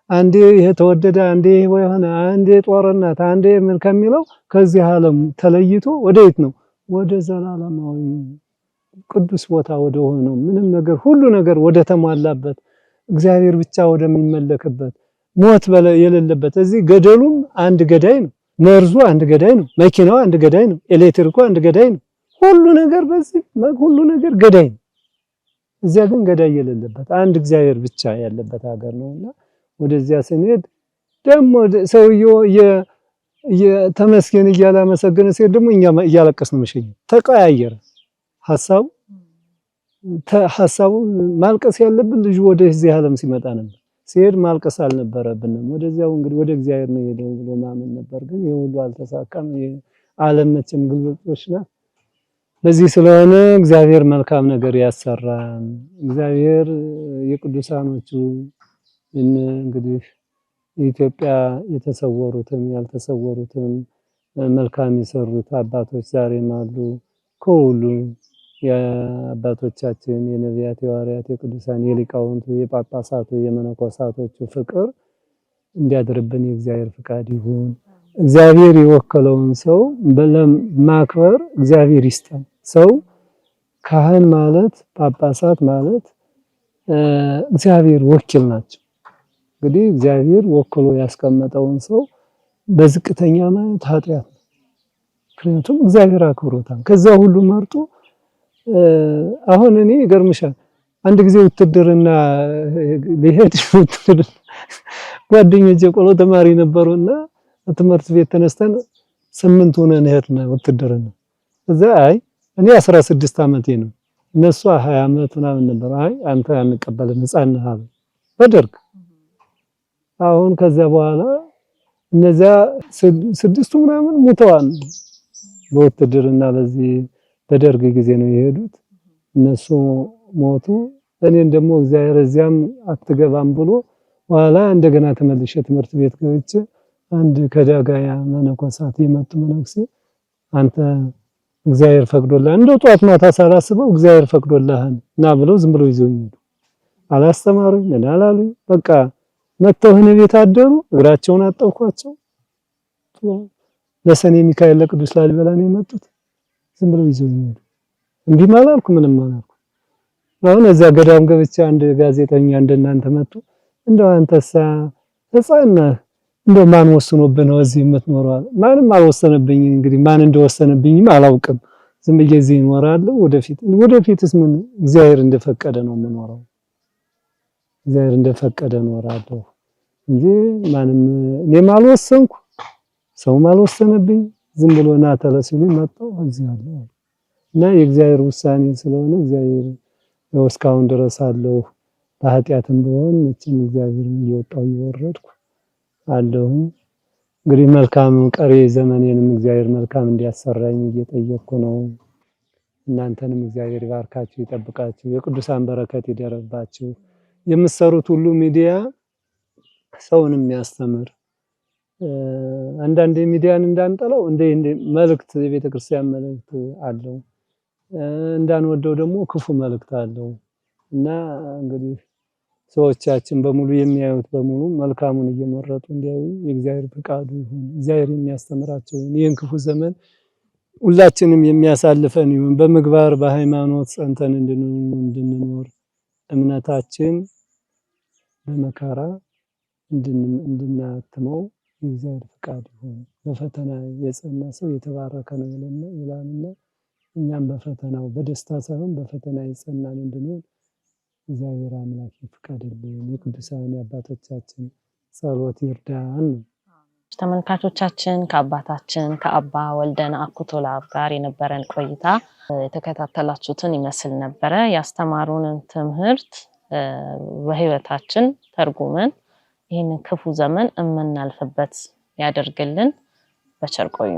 አንዴ የተወደደ አንዴ የሆነ አንዴ ጦርነት አንዴ ምን ከሚለው ከዚህ ዓለም ተለይቶ ወዴት ነው? ወደ ዘላለማዊ ቅዱስ ቦታ ወደ ሆነው ምንም ነገር ሁሉ ነገር ወደ ተሟላበት እግዚአብሔር ብቻ ወደሚመለክበት ሞት የሌለበት። እዚህ ገደሉም አንድ ገዳይ ነው፣ መርዙ አንድ ገዳይ ነው፣ መኪናው አንድ ገዳይ ነው፣ ኤሌክትሪኩ አንድ ገዳይ ነው። ሁሉ ነገር በዚህ ሁሉ ነገር ገዳይ ነው። እዚያ ግን ገዳይ የሌለበት አንድ እግዚአብሔር ብቻ ያለበት ሀገር ነውና ወደዚያ ስንሄድ ደግሞ ሰውየው የተመስገን እያላመሰገነ ሲሄድ ደግሞ እኛ እያለቀስን መሸኘት ተቀያየረ ሐሳቡ ማልቀስ ያለብን ልጅ ወደዚህ ዓለም ሲመጣ ነበር። ሲሄድ ማልቀስ አልነበረብንም። ወደዚያው እንግዲህ ወደ እግዚአብሔር ነው የሄደው ብሎ ማመን ነበር። ግን ይሄ ሁሉ አልተሳካም። ዓለም መቼም ግልብጦች ናት። በዚህ ስለሆነ እግዚአብሔር መልካም ነገር ያሰራን። እግዚአብሔር የቅዱሳኖቹ እንግዲህ ኢትዮጵያ የተሰወሩትም ያልተሰወሩትም መልካም የሰሩት አባቶች ዛሬም አሉ። ከሁሉ የአባቶቻችን የነቢያት፣ የሐዋርያት፣ የቅዱሳን፣ የሊቃውንቱ፣ የጳጳሳቱ፣ የመነኮሳቶቹ ፍቅር እንዲያድርብን የእግዚአብሔር ፍቃድ ይሁን። እግዚአብሔር የወከለውን ሰው ለማክበር እግዚአብሔር ይስጠን። ሰው ካህን ማለት ጳጳሳት ማለት እግዚአብሔር ወኪል ናቸው። እንግዲህ እግዚአብሔር ወክሎ ያስቀመጠውን ሰው በዝቅተኛ ማለት ኃጢአት ነው። ምክንያቱም እግዚአብሔር አክብሮታል። ከዛ ሁሉ መርጦ አሁን እኔ ይገርምሻል አንድ ጊዜ ውትድርና ሊሄድ ጓደኞቼ ቆሎ ተማሪ ነበሩና ትምህርት ቤት ተነስተን 8 ሆነን ሄድን ውትድርና። እዛ አይ እኔ 16 ዓመቴ ነው እነሱ 20 ዓመት ምናምን ነበር። አይ አንተ አንቀበልም ሕፃን ነህ አሉ በደርግ። አሁን ከዛ በኋላ እነዛ 6ቱ ምናምን ሞተዋል በውትድርና። በዚህ በደርግ ጊዜ ነው የሄዱት። እነሱ ሞቱ። እኔን ደግሞ እግዚአብሔር እዚያም አትገባም ብሎ በኋላ እንደገና ተመልሼ ትምህርት ቤት ገብቼ አንድ ከዳጋያ መነኮሳት የመጡ መነኩሴ አንተ እግዚአብሔር ፈቅዶልህ እንደው ጧት ማታ ሳላስበው እግዚአብሔር ፈቅዶልሃል ና ብለው ዝም ብለው ይዘውኝ ሄዱ። አላስተማሩኝ ምን አላሉኝ። በቃ መተው እኔ ቤት አደሩ። እግራቸውን አጠብኳቸው። ለሰኔ ሚካኤል ለቅዱስ ላሊበላ ነው የመጡት። ዝም ብለው ይዘውኝ ሄዱ። እንዲህ ማላልኩ ምንም አላልኩ። አሁን እዛ ገዳም ገብቼ አንድ ጋዜጠኛ እንደናንተ መጥቶ እንደው አንተሳ ሕፃን ነህ እንደው ማን ወስኖብህ ነው እዚህ የምትኖረው? ማንም አልወሰነብኝ። እንግዲህ ማን እንደወሰነብኝም አላውቅም። ዝም ብዬ እዚህ እኖራለሁ። ወደፊትስ ምን እግዚአብሔር እንደፈቀደ ነው የምኖረው። እግዚአብሔር እንደፈቀደ እኖራለሁ እንጂ ማንም እኔም አልወሰንኩ፣ ሰውም አልወሰነብኝ። ዝም ብሎ ና ተለሲሉኝ መጣሁ እዚህ አለሁ እና የእግዚአብሔር ውሳኔ ስለሆነ እግዚአብሔር እስካሁን ድረስ አለሁ። በኃጢአትም ቢሆን መቼም እግዚአብሔርን እየወጣሁ እየወረድኩ አለሁ። እንግዲህ መልካም ቀሪ ዘመኔንም እግዚአብሔር መልካም እንዲያሰራኝ እየጠየቅኩ ነው። እናንተንም እግዚአብሔር ይባርካችሁ ይጠብቃችሁ፣ የቅዱሳን በረከት ይደረባችሁ። የምትሰሩት ሁሉ ሚዲያ ሰውን የሚያስተምር አንዳንድ ሚዲያን እንዳንጠላው እንደ መልእክት የቤተክርስቲያን መልእክት አለው፣ እንዳንወደው ደግሞ ክፉ መልእክት አለው እና እንግዲህ ሰዎቻችን በሙሉ የሚያዩት በሙሉ መልካሙን እየመረጡ እንዲያዩ የእግዚአብሔር ፍቃዱ ይሁን። እግዚአብሔር የሚያስተምራቸው ይህን ክፉ ዘመን ሁላችንም የሚያሳልፈን ይሁን። በምግባር በሃይማኖት ጸንተን እንድንኖር እምነታችን በመከራ እንድናትመው የእግዚአብሔር ፍቃድ ይሁን። በፈተና የጸና ሰው የተባረከ ነው ይላልና እኛም በፈተናው በደስታ ሳይሆን በፈተና የጸናን እንድንሆን እግዚአብሔር አምላክ ይፍቀድልን። የቅዱሳን አባቶቻችን ጸሎት ይርዳን። ተመልካቾቻችን ከአባታችን ከአባ ወልደ ነአኩቶ ለአብ ጋር የነበረን ቆይታ የተከታተላችሁትን ይመስል ነበረ። ያስተማሩንን ትምህርት በህይወታችን ተርጉመን ይህንን ክፉ ዘመን የምናልፍበት ያደርግልን። በቸር ቆዩ።